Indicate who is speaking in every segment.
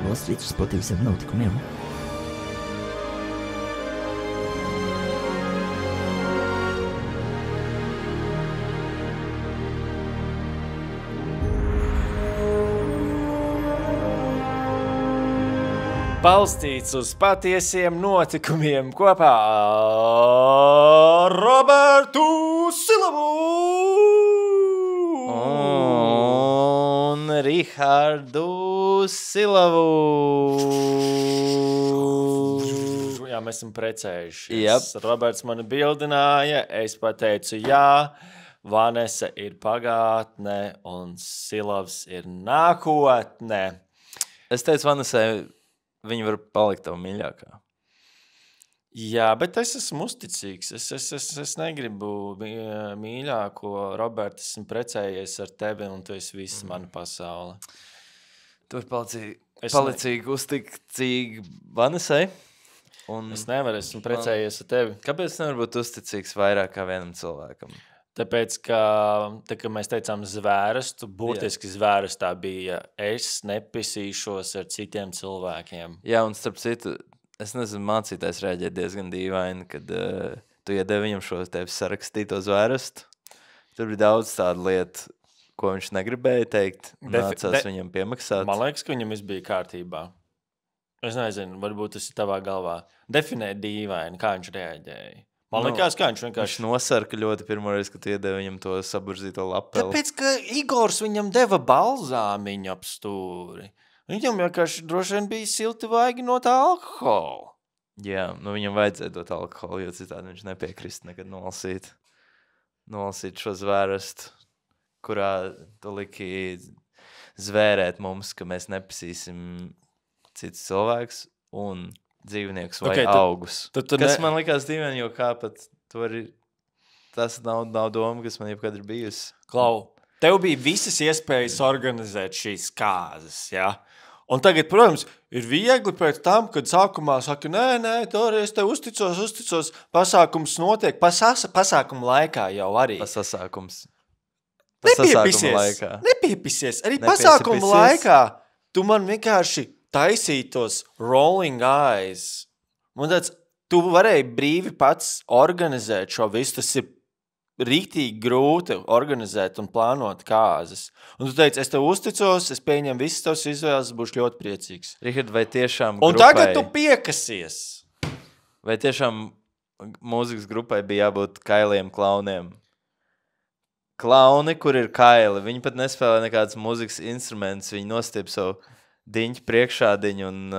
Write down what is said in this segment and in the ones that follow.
Speaker 1: Wall Street spoti visiem notikumiem.
Speaker 2: Balstīts uz patiesiem notikumiem kopā ar Robertu Silavu
Speaker 3: un Rihardu Silavu.
Speaker 2: Jā, mēs esam precējušies.
Speaker 3: Yep.
Speaker 2: Roberts mani bildināja, es pateicu jā, Vanesa ir pagātne un Silavs ir nākotne.
Speaker 3: Es teicu Vanesai, viņa var palikt tavu mīļākā.
Speaker 2: Jā, bet es esmu uzticīgs. Es negribu mīļāko. Roberts, esmu precējies ar tevi, un tu esi viss mana pasaule.
Speaker 3: Tu esi palicīgi uzticīgi Vanesai.
Speaker 2: Es nevaru, esmu precējies ar tevi.
Speaker 3: Kāpēc nevar būt uzticīgs vairāk kā vienam cilvēkam?
Speaker 2: Tāpēc, ka mēs teicām zvērestu, burtiski zvērestā bija es nepisīšos ar citiem cilvēkiem.
Speaker 3: Jā, un starp citu, es nezinu, mācītājs rēģēja diezgan dīvaini, kad tu iedevi viņam šo tevi sarakstīto zvērestu. Tur bija daudz tādu lietu, ko viņš negribēja teikt, nācās viņam piemaksāt.
Speaker 2: Man liekas, ka viņam viss bija kārtībā. Es nezinu, varbūt tas ir tavā galvā. Definē dīvaini, kā viņš rēģēja. Man liekas, kā viņš vienkārši...
Speaker 3: Viņš nosarka ļoti pirmoreiz, kad iedevi viņam to saburzīto lapeli.
Speaker 2: Tāpēc, ka Igors viņam deva balzāmiņu ap stūri. Viņam vienkārši droši vien bija silti vaigi no tā alkohola.
Speaker 3: Jā, viņam vajadzēja dot alkoholu, jo citādi viņš nepiekrist nekad nolasīt šo zvērestu, kurā tu liki zvērēt mums, ka mēs nepisīsim cits cilvēks un... dzīvniekus vai augus. Kas man likās dīvaini, jo kā pat tu vari... Tas nav doma, kas man jebkad ir bijusi.
Speaker 2: Klau, tev bija visas iespējas organizēt šīs kāzas, jā? Un tagad, protams, ir viegli pēc tam, kad sākumā saka, nē, toreiz tev uzticos, pasākums notiek, pasākuma laikā jau arī.
Speaker 3: Pasākums.
Speaker 2: Nepiepisies. Arī pasākuma laikā tu man vienkārši taisītos rolling eyes. Man tāds, tu varēji brīvi pats organizēt šo visu. Tas ir rīktīgi grūti organizēt un plānot kāzas. Un tu teici, es tev uzticos, es pieņemu visas tavas izvēles, būšu ļoti priecīgs.
Speaker 3: Richard, vai tiešām
Speaker 2: grupai... Un tagad tu piekasies.
Speaker 3: Vai tiešām mūzikas grupai bija jābūt kailiem klauniem? Klauni, kur ir kaili, viņi pat nespēlē nekādas mūzikas instrumentus, viņi nostiep savu diņķi priekšādiņu un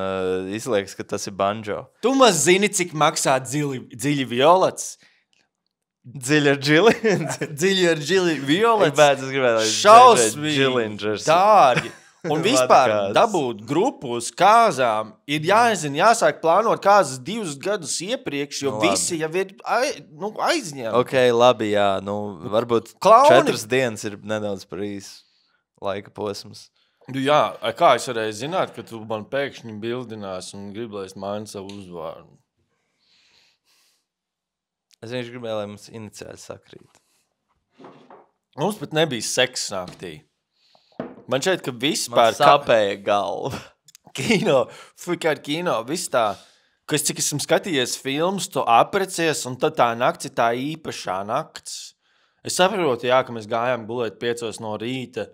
Speaker 3: izliekas, ka tas ir banjo.
Speaker 2: Tu maz zini, cik maksā dziļi violets?
Speaker 3: Dziļi ar džili?
Speaker 2: Dziļi ar džili violets?
Speaker 3: Es gribētu,
Speaker 2: šausmīgi, dārgi. Un vispār dabūt grupu uz kāzām ir jāsāk plānot kāzas 2 gadus iepriekš, jo visi jau ir aizņemti.
Speaker 3: Ok, labi, jā. Varbūt Klauni. 4 dienas ir nedaudz par īsu laika posms.
Speaker 2: Jā, kā es varēju zināt, ka tu man pēkšņi bildinās un gribi, lai es mainu savu uzvārdu?
Speaker 3: Es vienkārši gribēju, lai mums iniciāli sakrīt.
Speaker 2: Mums pat nebija seks naktī. Man šeit, ka vispār...
Speaker 3: Man sāpēja galva.
Speaker 2: Kino, viss tā, ka es cik esmu skatījies filmas, tu aprecies, un tad tā nakts ir tā īpašā nakts. Es saprotu, jā, ka mēs gājām gulēt 5 no rīta,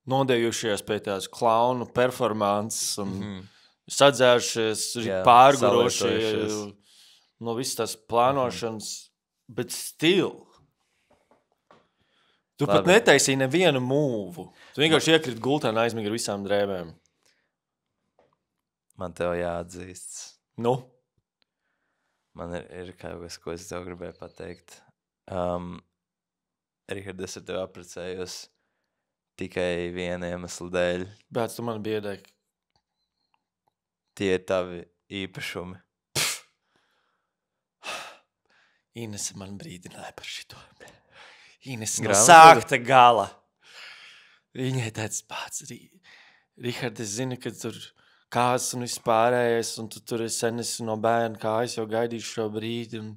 Speaker 2: nodējušies pie tās klaunu performances un sadzērušies, pārguroši no visas tās plānošanas, bet still. Tu pat netaisīji nevienu mūvu. Tu vienkārši iekrīt gultā un aizmigi ar visām drēbēm.
Speaker 3: Man tev jāatzīsts.
Speaker 2: Nu?
Speaker 3: Man ir kaut kas, ko es tev gribēju pateikt. Richard, es ar tevi apprecējos tikai viena iemesla dēļ.
Speaker 2: Bet tu man biedēji.
Speaker 3: Tie ir tavi īpašumi.
Speaker 2: Inese man brīdināja par šito. Inese no sākta gala. Viņai tāds pats. Richard, es zinu, ka tur kāzas un vispārējais, un tu tur sen esi no bērna kājas, jau gaidīšu šo brīdi, un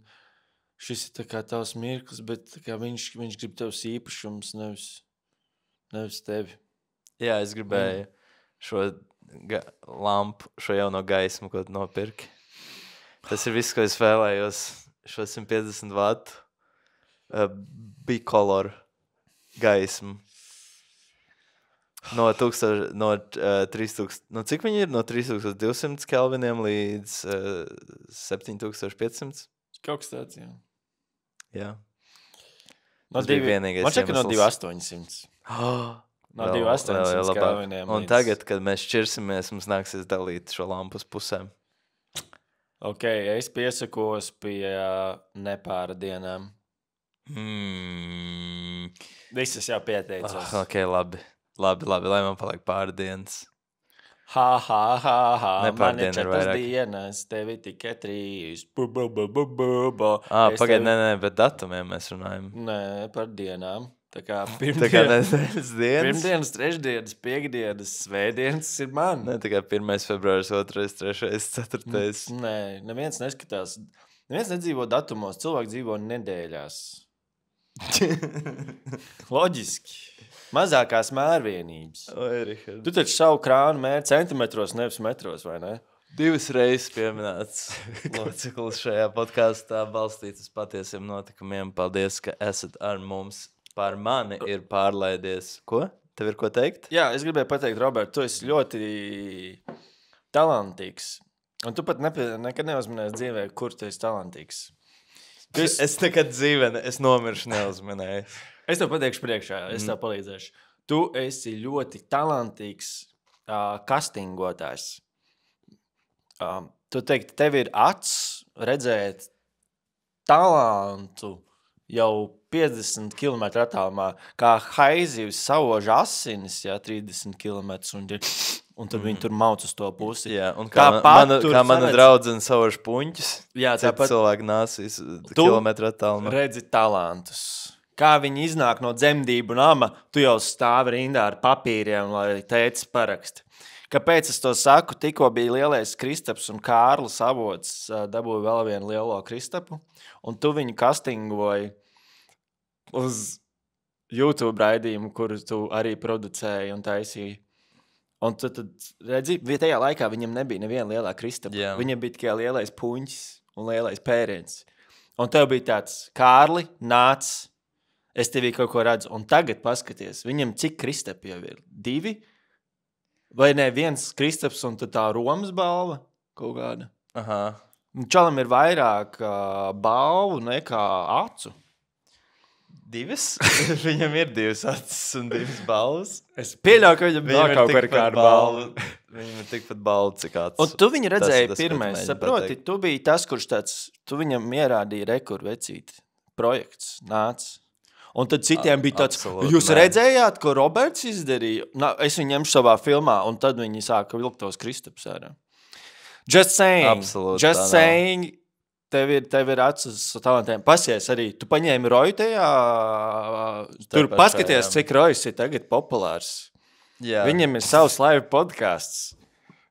Speaker 2: šis ir tā kā tavs mirklis, bet tā kā viņš grib tavs īpašums, nevis tevi.
Speaker 3: Jā, es gribēju šo lampu, šo jauno gaismu, ko tu nopirki. Tas ir viss, ko es vēlējos. Šo 150 vatu bicolor gaismu. No 3000, no cik viņi ir? No 3200 kelviniem līdz 7500?
Speaker 2: Kaut kas tāds, jā.
Speaker 3: Jā.
Speaker 2: No
Speaker 3: Tas bija vienīgais
Speaker 2: man šķiet, ka no
Speaker 3: iemesls.
Speaker 2: 2800.
Speaker 3: Oh,
Speaker 2: No 2800 kelviniem
Speaker 3: Un
Speaker 2: līdz...
Speaker 3: tagad, kad mēs šķirsimies, mums nāksies dalīt šo lampu uz pusēm.
Speaker 2: Ok, es piesakos pie nepāra dienām. Visas jau pieteicos.
Speaker 3: Ok, labi, lai man paliek pāri dienas.
Speaker 2: Ha. Man ir
Speaker 3: Nepārdiena ir
Speaker 2: 4
Speaker 3: vairāk.
Speaker 2: dienas, tevi tikai 3.
Speaker 3: Pagaid, nē, bet datumiem mēs runājam.
Speaker 2: Nē, par dienām. Tā kā
Speaker 3: Tā kā nedēļas dienas.
Speaker 2: pirmdienas, trešdienas, piekdienas, svētdienas ir man.
Speaker 3: Ne, tā kā 1. februāris, 2., 3., 4.
Speaker 2: Nē, neviens neskatās. Neviens nedzīvo datumos, cilvēki dzīvo nedēļās. Loģiski. Mazākās mērvienības.
Speaker 3: Oi, Richard.
Speaker 2: Tu taču savu krānu mēri centimetros, nevis metros, vai ne?
Speaker 3: 2 reizes pieminēts loceklis šajā podkāstā balstīts uz patiesiem notikumiem. Paldies, ka esat ar mums. Par mani ir pārlaidies. Ko? Tev ir ko teikt?
Speaker 2: Jā, es gribēju pateikt, Robert, tu esi ļoti talantīgs. Un tu pat nekad neuzminēsi dzīvē, kur tu esi talantīgs.
Speaker 3: Es nekad dzīvē, es nomiršu neuzminēju.
Speaker 2: Es tev pateikšu priekšā, es tev palīdzēšu. Tu esi ļoti talantīgs kastingotājs. Tu teiktu, tev ir acs redzēt talantu jau 50 km attālumā, kā haizivs sauž asinis, 30 km, un tad viņi tur mauc uz to pusi.
Speaker 3: Jā, un
Speaker 2: Tāpat tur
Speaker 3: kā mana
Speaker 2: saredz-
Speaker 3: draudzene sauž puņķis,
Speaker 2: Jā,
Speaker 3: citu
Speaker 2: tāpat
Speaker 3: cilvēku nāsīs
Speaker 2: Tu
Speaker 3: kilometru attālumā.
Speaker 2: redzi talantus. Kā viņi iznāk no dzemdību nama, tu jau stāvi rindā ar papīriem, lai tētis paraksti. Kāpēc es to saku? Tikko bija lielais Kristaps un Kārlis Avots dabūja vēl vienu lielo Kristapu, un tu viņu kastingoji uz YouTube raidījumu, kuru tu arī producēji un taisīji. Un tu tad redzi, tajā laikā viņam nebija neviena lielā Kristapa.
Speaker 3: Jā.
Speaker 2: Viņam bija tikai lielais puņķis un lielais pēriens. Un tev bija tāds, Kārli, nāc, es tevī kaut ko redzu. Un tagad paskaties, viņam cik Kristapi jau ir? 2? Vai ne 1 Kristaps un tad tā Romas balva kaut kāda?
Speaker 3: Aha.
Speaker 2: Un čalam ir vairāk balvu nekā acu.
Speaker 3: 2? Viņam ir 2 acis un 2 balvas.
Speaker 2: Es pieļauju, ka viņam
Speaker 3: Viņam
Speaker 2: nav kaut kā ar balvu.
Speaker 3: Viņam ir tikpat balva, cik acis.
Speaker 2: Un tu viņu redzēji
Speaker 3: Tas, ko tu
Speaker 2: pirmais.
Speaker 3: mēģini
Speaker 2: Saproti,
Speaker 3: pateikt.
Speaker 2: tu biji tas, kurš tāds, tu viņam ierādīji rekurvecīti. Projekts nāc. Un tad citiem bija tāds,
Speaker 3: absolūti
Speaker 2: jūs
Speaker 3: nē.
Speaker 2: redzējāt, ko Roberts izdarīja? Es viņu ņemšu savā filmā, un tad viņi sāka vilkt tos Kristaps ārā. Just saying.
Speaker 3: Absolūti tā
Speaker 2: Just
Speaker 3: nav.
Speaker 2: saying. Tev ir acis uz talantiem. Pasies arī. Tu paņēmi Roju tajā. Tur
Speaker 3: pašā,
Speaker 2: paskaties,
Speaker 3: jā.
Speaker 2: cik Rojs ir tagad populārs.
Speaker 3: Jā.
Speaker 2: Viņam ir savs live podcasts.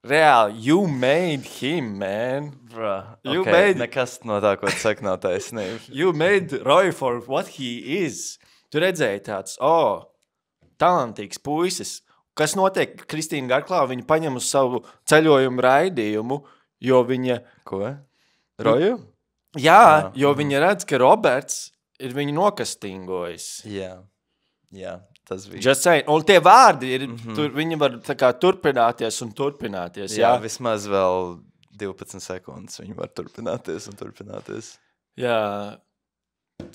Speaker 2: Reāli, you made him, man.
Speaker 3: Bra,
Speaker 2: You
Speaker 3: okay.
Speaker 2: made-
Speaker 3: Nekas no tā, ko tu saki, nav taisnība.
Speaker 2: You made Roy for what he is. Tu redzēji tāds, talantīgs puisis. Kas notiek Kristīna Garklā? Viņa paņem uz savu ceļojumu raidījumu, jo viņa...
Speaker 3: Ko? Roju?
Speaker 2: Jā,
Speaker 3: Jā.
Speaker 2: jo viņa redz, ka Roberts ir viņu nokastingojis.
Speaker 3: Jā, tas bija.
Speaker 2: Just saying. Un tie vārdi ir, tur, viņi var tā kā turpināties un turpināties.
Speaker 3: Jā,
Speaker 2: Jā,
Speaker 3: vismaz vēl 12 sekundes viņi var turpināties un turpināties.
Speaker 2: jā.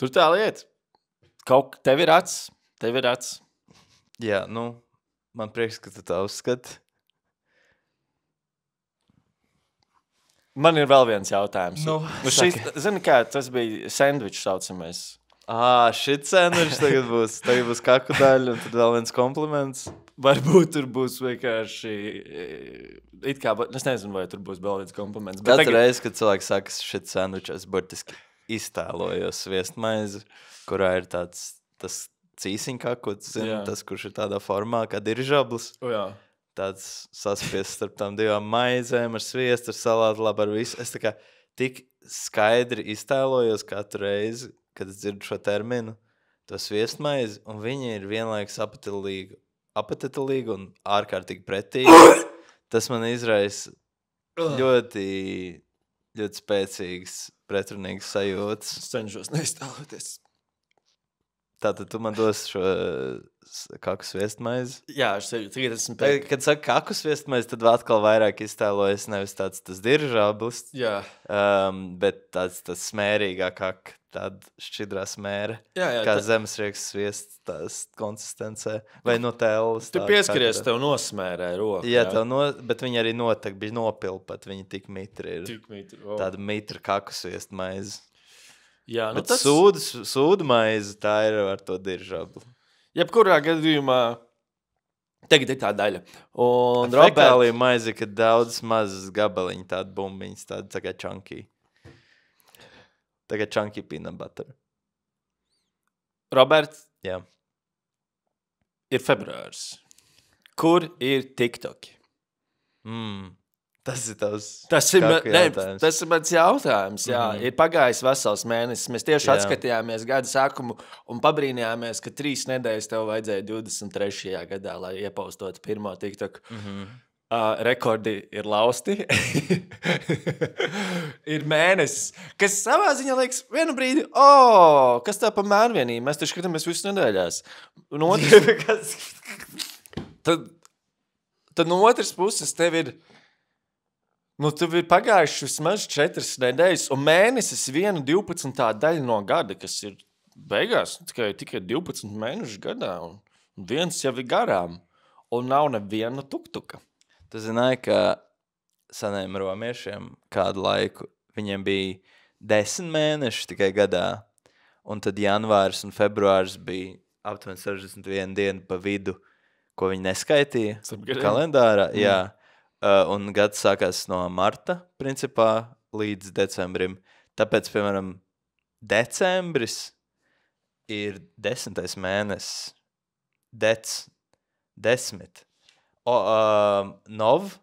Speaker 2: Tur tā lieta. Tev ir acs. Tev ir acs.
Speaker 3: Jā, man prieks, ka tu tā uzskati.
Speaker 2: Man ir vēl viens jautājums.
Speaker 3: saki.
Speaker 2: Zini kā, tas bija sandvičs saucamais.
Speaker 3: Šit sandvičs tagad būs kaku daļa un tad vēl viens kompliments.
Speaker 2: Varbūt tur būs vienkārši... It kā, es nezinu, vai tur būs vēl viens kompliments. Bet
Speaker 3: Katru reizi, kad cilvēks saka šit sandvičs, es burtiski iztēlojos sviestmaizi, kurā ir tas cīsiņkakots,
Speaker 2: Jā.
Speaker 3: tas, kurš ir tādā formā, kā diržablis.
Speaker 2: Jā.
Speaker 3: Tāds saspiests starp tām 2 maizēm ar sviestu, ar salātu, labi ar visu. Es tā kā tik skaidri iztēlojos katru reizi, kad es dzirdu šo terminu, to sviestmaizi, un viņi ir vienlaikus apatilīgi apetitīgi un ārkārtīgi pretīgi. Tas man izraisa ļoti, ļoti spēcīgs, pretrunīgs sajūtas.
Speaker 2: Es cenšos neiztēloties.
Speaker 3: Tātad tu man dos šo kaku sviestmaizi.
Speaker 2: Jā, tagad esmu pēc.
Speaker 3: Kad saka kaku sviestmaizi, tad vēl atkal vairāk iztēlojas nevis tāds tas diržāblis,
Speaker 2: Jā.
Speaker 3: Bet tāds tas smērīgā kaka, tāda šķidrā smēra.
Speaker 2: Jā,
Speaker 3: Kā zemesrieks sviests tās konsistencē. Vai no tēlas.
Speaker 2: Tu pieskaries, tev nosmērē roku.
Speaker 3: Jā, bet viņi arī notek bija nopilpat, viņi tik mitri ir.
Speaker 2: Tik mitri, o.
Speaker 3: Tāda mitra kaku sviestmaizi.
Speaker 2: Jā,
Speaker 3: Bet sūdu maize, tā ir ar to diržablu.
Speaker 2: Jebkurā gadījumā tagad ir tā daļa. Un
Speaker 3: Fekālija maize, kad daudz mazas gabaliņi, tāda bumbiņas, tāda tā kā chunky. Tā kā chunky peanut butter.
Speaker 2: Roberts,
Speaker 3: Jā.
Speaker 2: ir februārs. Kur ir TikToki?
Speaker 3: Tas ir tavs
Speaker 2: Tas ir
Speaker 3: jautājums.
Speaker 2: tas ir mans jautājums. Jā. Ir pagājis vesels mēnesis. Mēs tieši atskatījāmies gada sākumu un pabrīnījāmies, ka 3 nedēļas tev vajadzēja 23. gadā, lai iepaustotu pirmo TikToku. Rekordi ir lausti. Ir mēnesis, kas savā ziņā liekas vienu brīdi, kas tā pa mērvienību? Mēs taču skatāmies visu nedēļās. Un otrs, tad no otras puses tev ir pagājuši vismaz 4 nedēļas, un mēnesis 1/12 daļa no gada, kas ir beigās tikai 12 mēnešu gadā, un viens jau ir garām, un nav neviena tuktuka.
Speaker 3: Tu zināji, ka seniem romiešiem kādu laiku viņiem bija 10 mēneši tikai gadā, un tad janvārs un februārs bija aptuveni 61 dienu pa vidu, ko viņi neskaitīja kalendārā. Jā. Un gads sākās no marta, principā, līdz decembrim. Tāpēc, piemēram, decembris ir 10. mēnesis. 10. Nov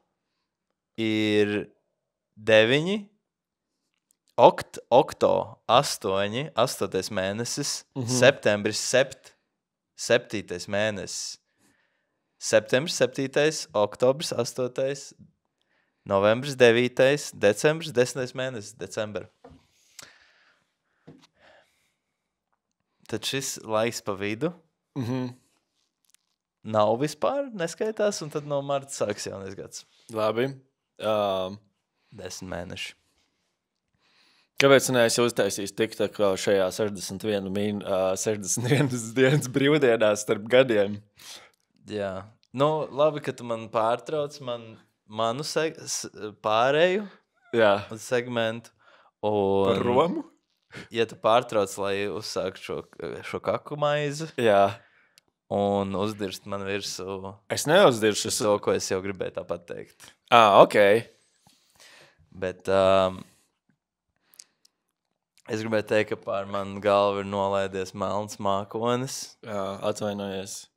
Speaker 3: ir 9. Okto 8. 8. mēnesis. Septembris 7. mēnesis. Septembris 7. Oktobris 8. Novembris 9. Decembris 10. mēnesis. Decembra. Tad šis laiks pa vidu nav vispār, neskaitās, un tad no marta sāks jaunais gads.
Speaker 2: Labi.
Speaker 3: 10 mēneši.
Speaker 2: Kāpēc neesi uztaisījis TikTok šajā 61 dienas brīvdienās starp gadiem?
Speaker 3: Jā. Nu, labi, ka tu man pārtrauc manu pārēju uz segmentu. Un,
Speaker 2: Par Romu?
Speaker 3: Ja tu pārtrauc, lai uzsāktu šo kaku maizi un uzdirst man virsū
Speaker 2: Es neuzdiršu.
Speaker 3: to, ko es jau gribēju tāpat teikt.
Speaker 2: Ok.
Speaker 3: Bet es gribēju teikt, ka pār manu galvu ir nolaidies melns mākonis.
Speaker 2: Jā, atvainojies.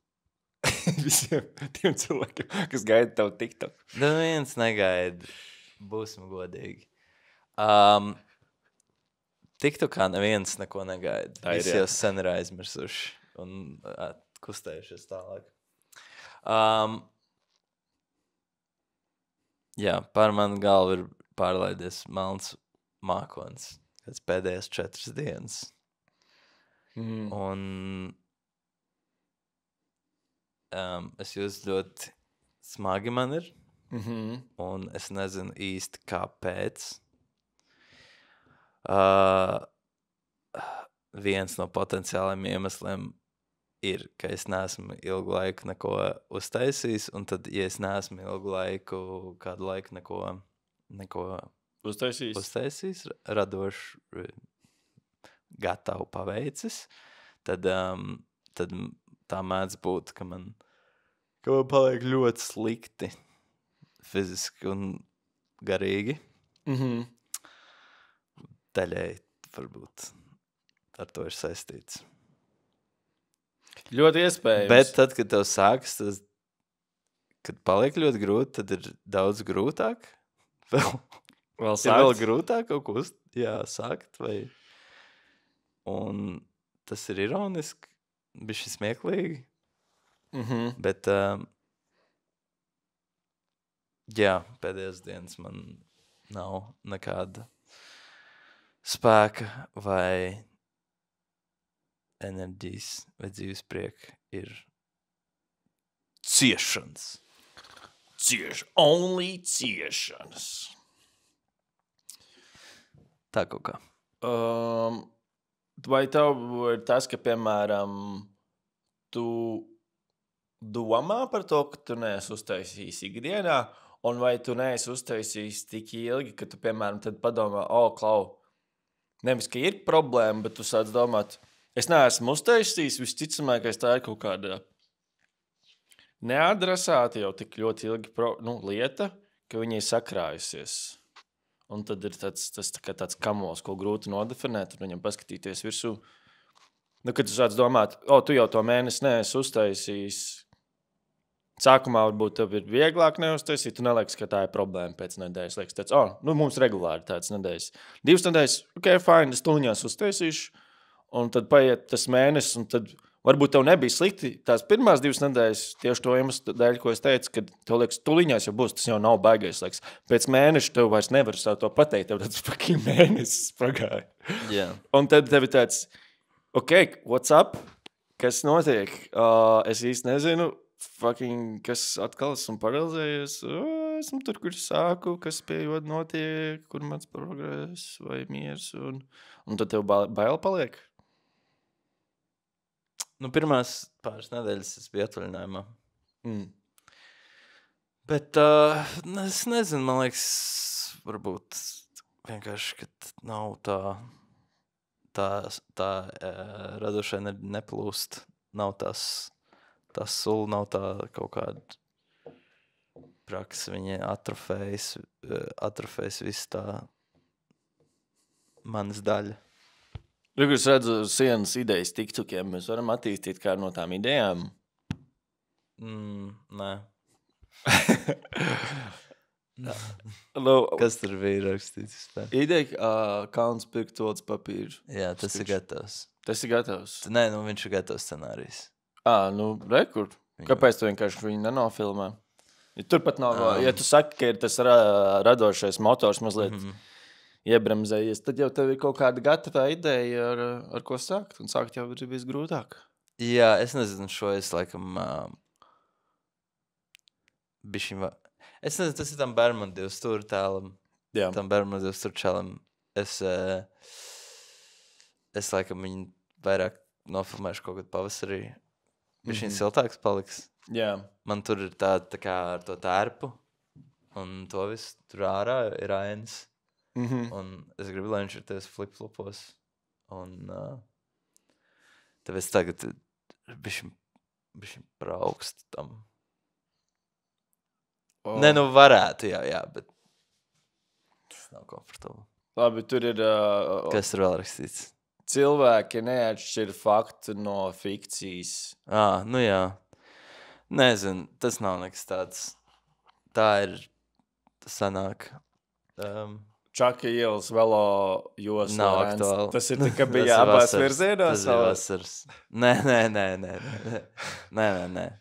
Speaker 2: Visiem tiem cilvēkiem, kas gaida tavu TikTok.
Speaker 3: Neviens negaida. Būsim godīgi. TikTokā neviens neko negaida. Visi jau sen ir aizmirsuši un kustējušies tālāk. Jā, pār manu galvu ir pārlaidies melns mākonis. Kāds pēdējās 4 dienas. Un es jūtu ļoti smagi man ir. Un es nezinu īsti kāpēc. Viens no potenciāliem iemesliem ir, ka es neesmu ilgu laiku neko uztaisījis, un tad, ja es neesmu kādu laiku neko uztaisījis, radošu, gatavu paveicis, tad tā mēdz būt, ka man paliek ļoti slikti fiziski un garīgi. Daļēji varbūt ar to ir saistīts.
Speaker 2: Ļoti iespējams.
Speaker 3: Bet tad, kad tev sākas, kad paliek ļoti grūti, tad ir daudz grūtāk. Vēl grūtāk kaut ko sākt. Un tas ir ironiski, bišķi smieklīgi. Bet, jā, pēdējās dienas man nav nekāda spēka vai enerģijas vai dzīves prieka. Ir ciešanas.
Speaker 2: Only ciešanas.
Speaker 3: Tā kaut kā.
Speaker 2: Vai tev ir tas, ka, piemēram, tu domā par to, ka tu neesi uztaisījis ikdienā, un vai tu neesi uztaisījis tik ilgi, ka tu, piemēram, tad padomā, Klau, nevis, ka ir problēma, bet tu sāc domāt, es neesmu uztaisījis, visticamākais tā ir kaut kāda neadresēta jau tik ļoti ilgi lieta, ka viņa ir sakrājusies. Un tad ir tāds kamols, ko grūti nodefinēt, un viņam paskatīties virsū. Kad tu sāc domāt, tu jau to mēnesi neesi uztaisījis, sākumā varbūt tev ir vieglāk neuztaisīt, tu neliekas, ka tā ir problēma pēc nedēļas. Liekas, tāds, mums regulāri tāds nedēļas. 2 nedēļas, fine, es tuliņās uztaisīšu, un tad paiet tas mēnesis, un tad varbūt tev nebija slikti tās pirmās 2 nedēļas, tieši to iemeslu dēļ, ko es teicu, ka tev liekas, tuliņās jau būs, tas jau nav baigais laiks. Pēc mēneša tev vairs nevar savu to pateikt, tev tāds fucking mēnesis pagāja.
Speaker 3: Yeah.
Speaker 2: Un tad tev ir tāds, what's up? Kas notiek? Es īsti nezinu, kas atkal esmu paralizējies. Esmu tur, kur sāku, kas pie joda notiek, kur mans progress vai miers. Un tad tev bail paliek?
Speaker 3: Pirmās pāris nedēļas es biju atvaļinājumā. Bet es nezinu, man liekas, varbūt vienkārši, ka nav tā radošai neplūst. Nav tas sula, nav tā kaut kāda praksa. Viņa atrofējas visu tā manas daļa.
Speaker 2: Es redzu sienas idejas tiktokiem. Mēs varam attīstīt kādu no tām idejām.
Speaker 3: Nē.
Speaker 2: Kas
Speaker 3: tur bija rakstīts?
Speaker 2: Ideja, kauns pirkt olas papīru.
Speaker 3: Jā, tas ir gatavs.
Speaker 2: Tas ir gatavs?
Speaker 3: Nē, viņš ir gatavs scenārijs.
Speaker 2: Rekur. Kāpēc tu vienkārši viņu nenofilmē? Ja turpat nav, ja tu saki, ka ir tas radošais motors mazliet iebremzējies, tad jau tev ir kaut kāda gatavā ideja, ar ko sākt. Un sākt jau ir visgrūtāk.
Speaker 3: Jā, es nezinu, šo es laikam es nezinu, tas ir tam Bermudu stūra tēlam.
Speaker 2: Jā.
Speaker 3: Tam Bermudu stūra čalam. Es laikam viņu vairāk nofilmēšu kaut kad pavasarī. Bišķiņ siltāks paliks.
Speaker 2: Jā.
Speaker 3: Man tur ir tā kā ar to tērpu. Un to visu tur ārā ir ainas. Un es gribu, lai viņš ir tās flip-flopos. Un tāpēc tagad bišķiņ par augstu tam. Nē, varētu, jā, bet tas nav komfortabli.
Speaker 2: Labi, tur ir...
Speaker 3: Kas tur vēl rakstīts?
Speaker 2: Cilvēki neatšķir faktu no fikcijas.
Speaker 3: Jā. Nezinu, tas nav nekas tāds. Tā ir sanāk.
Speaker 2: Čaka ielas velo josla.
Speaker 3: Nav aktuāli.
Speaker 2: Tas ir tikai bija abās virzienos?
Speaker 3: Tas bija vasaras. Nē.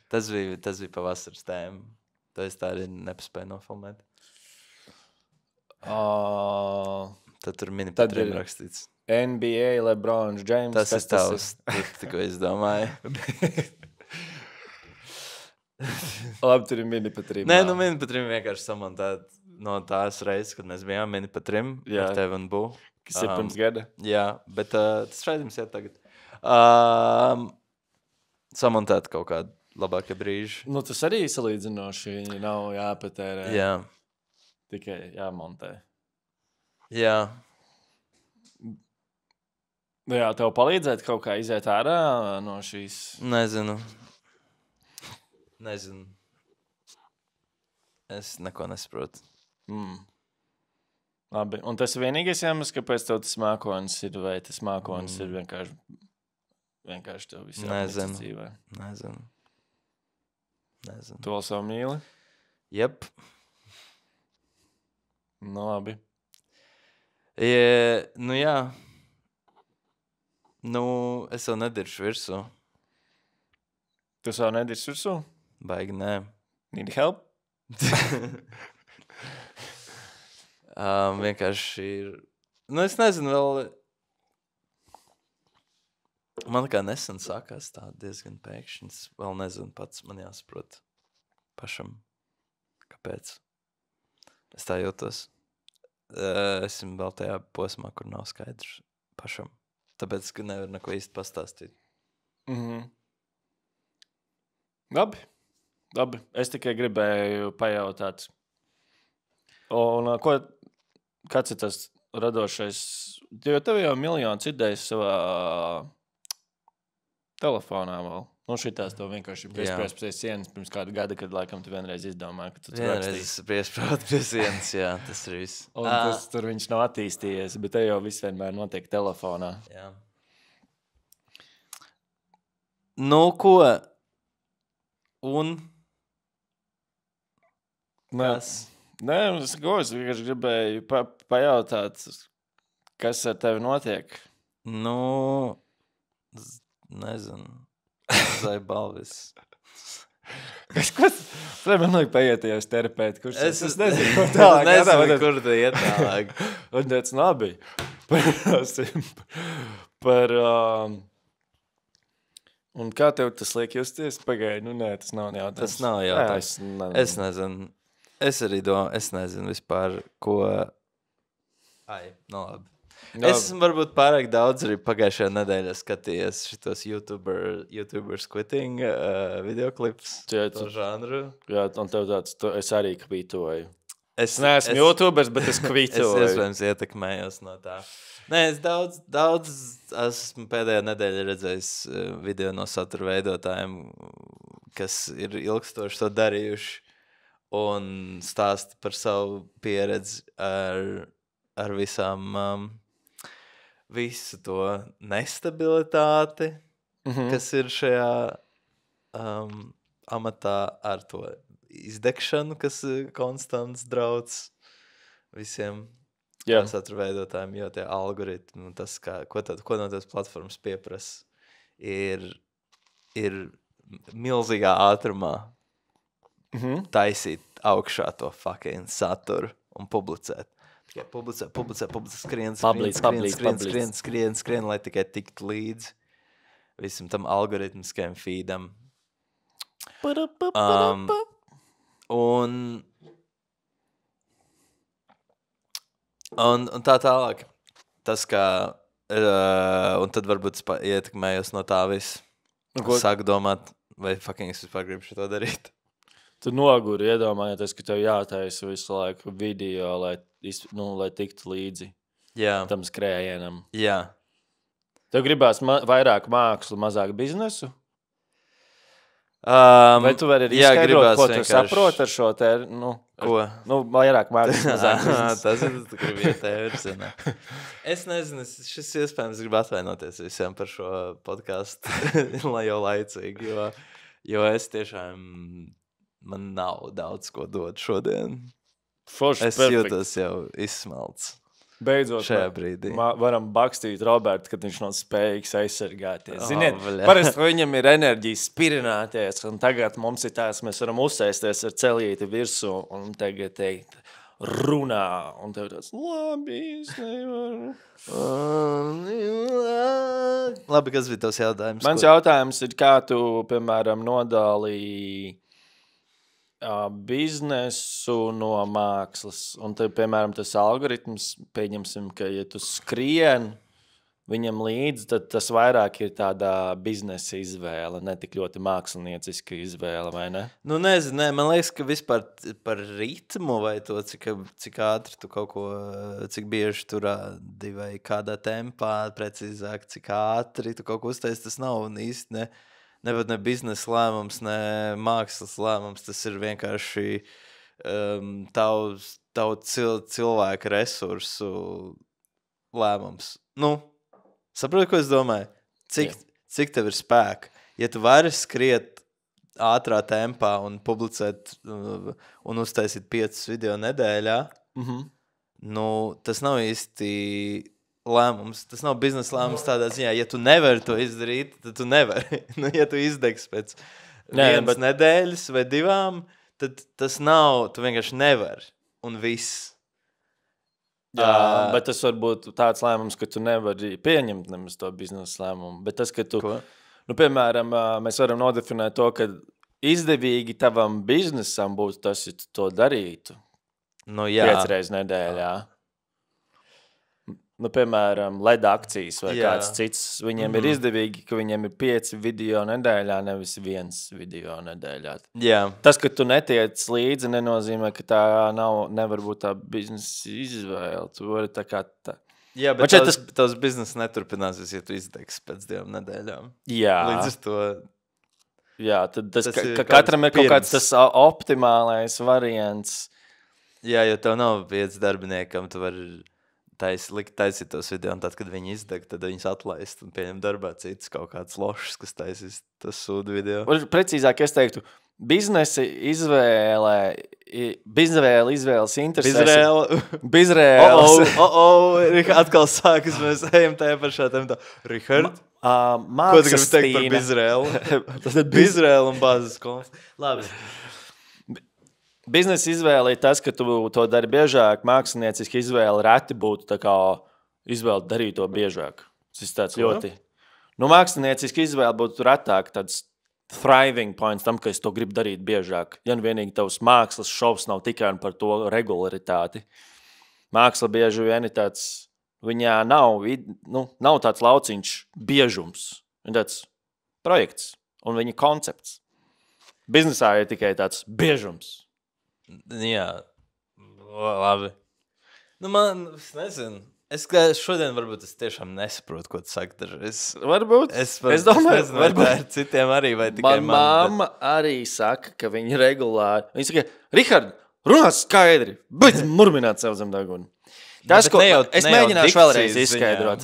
Speaker 3: Tas bija pa vasaras tēmu. To es tā arī nepaspēju nofilmēt. Tad tur mini par trim rakstīts.
Speaker 2: NBA, LeBron James.
Speaker 3: Tas ir tavs, tikko es domāju.
Speaker 2: Labi, tur ir mini par trim.
Speaker 3: Nē, mini par trim vienkārši samontēt no tās reizes, kad mēs bijām mini par trim. Jā. Ar tevi un Bu.
Speaker 2: Kas ir pirms gada.
Speaker 3: Jā, bet tas raidījums iet tagad. Samontēt kaut kādu labākie brīži.
Speaker 2: Tas arī salīdzinoši. Viņi nav jāpatērē.
Speaker 3: Jā.
Speaker 2: Tikai jāmontē.
Speaker 3: Jā.
Speaker 2: Jā, tev palīdzēt kaut kā iziet ārā no šīs?
Speaker 3: Nezinu. Es neko nesaprotu.
Speaker 2: Labi. Un tas ir vienīgais iemesls, kāpēc tev tas mākonis ir, vai tas mākonis ir vienkārši tev visu
Speaker 3: Nezinu.
Speaker 2: Tu vēl savu mīli?
Speaker 3: Jep.
Speaker 2: Labi.
Speaker 3: Jā. Es jau nediršu virsū.
Speaker 2: Tu savu nedīs virsū?
Speaker 3: Baigi, nē.
Speaker 2: Need help?
Speaker 3: Vienkārši ir... Nu, es nezinu, vēl... Man kā nesen sākās tā diezgan pēkšņas. Vēl nezinu pats, man jāsaprot pašam, kāpēc. Es tā jūtos. Esmu vēl tajā posmā, kur nav skaidrs pašam. Tāpēc, ka nevar neko īsti pastāstīt.
Speaker 2: Labi. Es tikai gribēju pajautāt. Un kāds ir tas radošais? Jo tev jau miljonus idejas savā telefonā vēl. Nu, šitās tev vienkārši piesprāst pie sienas pirms kāda gada, kad laikam tu vienreiz izdomāji, ka tu
Speaker 3: Vienreiz piesprāst pie sienas, jā, tas ir viss.
Speaker 2: Un tur viņš nav attīstījies, bet te jau viss vienmēr notiek telefonā.
Speaker 3: Jā. Nu, ko? Un?
Speaker 2: Nē, es vienkārši gribēju pajautāt, kas ar tevi notiek.
Speaker 3: Nu, nezinu. Zaibalvis.
Speaker 2: Kas? Man vajag paieties terapeiti, kurš
Speaker 3: Es
Speaker 2: nezinu, ko
Speaker 3: Es
Speaker 2: tālāk.
Speaker 3: nezinu, kur tu iet tālāk.
Speaker 2: Un tāds labi. Par un kā tev tas liek justies? Pagaidi, nu nē, tas nav jautājums.
Speaker 3: Tas nav jautājums. Es nezinu. Es arī domāju, es nezinu vispār, ko... Nu labi. Es esmu varbūt pārāk daudz arī pagājušajā nedēļā skatījies šitos YouTubers quitting videoklips to žanru.
Speaker 2: Jā, un tev tāds, es arī kvītoju.
Speaker 3: Es
Speaker 2: neesmu YouTubers, bet es kvītoju.
Speaker 3: Es iespējams ietekmējos no tā. Nē, es daudz esmu pēdējā nedēļā redzējis video no satura veidotājiem, kas ir ilgstoši to darījuši un stāsta par savu pieredzi ar visām... visu to nestabilitāti, kas ir šajā amatā ar to izdegšanu, kas ir konstants drauds visiem satura veidotājiem, jo tie algoritmi, tas, ko no tās platformas pieprasa, ir milzīgā ātrumā taisīt augšā to fucking saturu un publicēt. Tikai publicē, skrien, lai tikai tiktu līdzi visam tam algoritmiskajam feedam. Un tā tālāk. Tas, kā... un tad varbūt ietekmējos no tā viss. Sāku domāt, vai fucking es vispār gribu šo darīt.
Speaker 2: Tu noguri iedomājoties, ka tev jātaisa visu laiku video, lai tiktu līdzi tam skrējienam.
Speaker 3: Jā.
Speaker 2: Tev gribās vairāk mākslu, mazāk biznesu? Vai tu vari arī izskaidrot, ko tu saproti ar šo te,
Speaker 3: ko?
Speaker 2: Vairāk mākslu, mazāk biznesu.
Speaker 3: Tas ir, tu gribi iet virzienā. Es nezinu, šis iespējams gribu atvainoties visiem par šo podcastu, lai jau laicīgi, jo es tiešām... Man nav daudz ko dot šodien. Es jūtos jau izsmelts.
Speaker 2: Beidzot,
Speaker 3: šajā brīdī.
Speaker 2: Varam bakstīt Robertu, kad viņš nav spējīgs aizsargāties. Ziniet, parasti viņam ir enerģijas spirināties, un tagad mums ir tās, mēs varam uzsēsties ar celīti virsū, un tagad teikt, runā, un tev tāds, labi, es nevaru.
Speaker 3: Labi, kas bija tavs jautājums?
Speaker 2: Mans jautājums ir, kā tu, piemēram, nodalīji biznesu no mākslas. Un te, piemēram, tas algoritms, pieņemsim, ka, ja tu skrien viņam līdzi, tad tas vairāk ir tāda biznesa izvēle, ne tik ļoti mākslinieciska izvēle, vai ne?
Speaker 3: Nu, nezinu, man liekas, ka vispār par ritmu vai to, cik ātri tu kaut ko, cik bieži tu rādi vai kādā tempā, precīzāk, cik ātri tu kaut ko uztais, tas nav īsti ne biznesa lēmums, ne mākslas lēmums, tas ir vienkārši tavu cilvēku resursu lēmums. Nu, saproti, ko es domāju? Cik tev ir spēka? Ja tu vari skriet ātrā tempā un publicēt un uztaisīt 5 video nedēļā, nu, tas nav īsti lēmums, tas nav biznesa lēmums tādā ziņā. Ja tu nevari to izdarīt, tad tu nevari. Nu, ja tu izdegs pēc vienas nedēļas vai 2, tad tas nav, tu vienkārši nevari. Un viss.
Speaker 2: Jā, bet tas var būt tāds lēmums, ka tu nevari pieņemt nemaz to biznesa lēmumu. Bet tas, ka tu, piemēram, mēs varam nodefinēt to, ka izdevīgi tavam biznesam būtu tas, ja tu to darītu 5 reizes nedēļā. Piemēram, LED akcijas vai kāds cits, viņiem ir izdevīgi, ka viņiem ir 5 video nedēļā, nevis 1 video nedēļā.
Speaker 3: Jā.
Speaker 2: Tas, ka tu netiec līdzi, nenozīmē, ka tā nevar būt tā biznesa izvēle. Tu vari tā kā tā.
Speaker 3: Jā, bet tavs biznesa neturpināsies, ja tu izdegs pēc 2 nedēļām.
Speaker 2: Jā.
Speaker 3: Līdz ar to...
Speaker 2: Jā, tad ka katram ir kaut kāds tas optimālais variants.
Speaker 3: Jā, jo tev nav 5 darbiniekam, tu vari... taisīt tos video, un tad, kad viņi izdeg, tad viņus atlaist un pieņem darbā citus kaut kāds lošs, kas taisīs tos sūdu video.
Speaker 2: Precīzāk es teiktu, biznesa izvēles interesēs.
Speaker 3: Bizrēles. Atkal sākas, mēs ejam tajā pašā tēmā. Richard, ko tu gribi teikt par Bizrēlu? Bizrēlu un bāzes konfliktu. Labi.
Speaker 2: Biznesa izvēle ir tas, ka tu to dari biežāk, mākslinieciski izvēle reti būtu tā kā izvēle darīt to biežāk. Tas ir tāds ļoti... mākslinieciski izvēle būtu retāk tāds thriving points tam, ka es to gribu darīt biežāk. Ja nu vienīgi tavs mākslas šovs nav tikai par to regularitāti. Māksla bieži vien ir tāds, viņā nav tāds lauciņš biežums. Ir tāds projekts un viņa koncepts. Biznesā ir tikai tāds biežums.
Speaker 3: Jā, labi. Es nezinu. Es šodien varbūt es tiešām nesaprotu, ko tu saki dažreiz.
Speaker 2: Varbūt.
Speaker 3: Es domāju, varbūt ar citiem arī vai tikai man.
Speaker 2: Mamma arī saka, ka viņi regulāri. Viņi saka, Richard, runā skaidri, beidz murmināt sev zem deguna. Tas, ko es mēģināšu vēlreiz izskaidrot.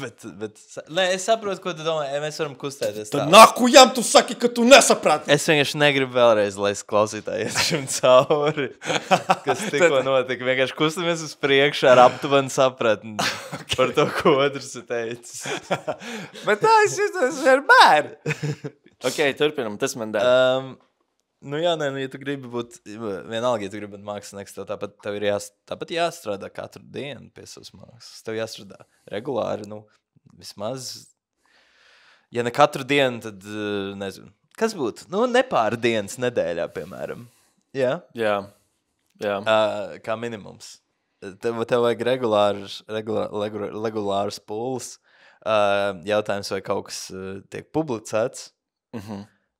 Speaker 3: Es saprotu, ko tu domā, mēs varam kustēties tā.
Speaker 2: Tad nakujam tu saki, ka tu nesaprati.
Speaker 3: Es vienkārši negribu vēlreiz, lai es klausītāji iet šim cauri, kas tikko notika. Vienkārši kustamies uz priekšu ar aptuvenu sapratni par to, ko otrs ir teicis.
Speaker 2: Bet tā es jūtos vienmēr. Ok, turpinam, tas man dara.
Speaker 3: Ja tu gribi būt, vienalga, ja tu gribi būt mākslinieks, tev ir tāpat jāstrādā katru dienu pie savas mākslas. Tev jāstrādā regulāri, vismaz, ja ne katru dienu, tad, nezinu, kas būtu? Nepāri dienas nedēļā, piemēram. Jā? Jā. Kā minimums. Tev vajag regulārs pūles. Jautājums, vai kaut kas tiek publicēts.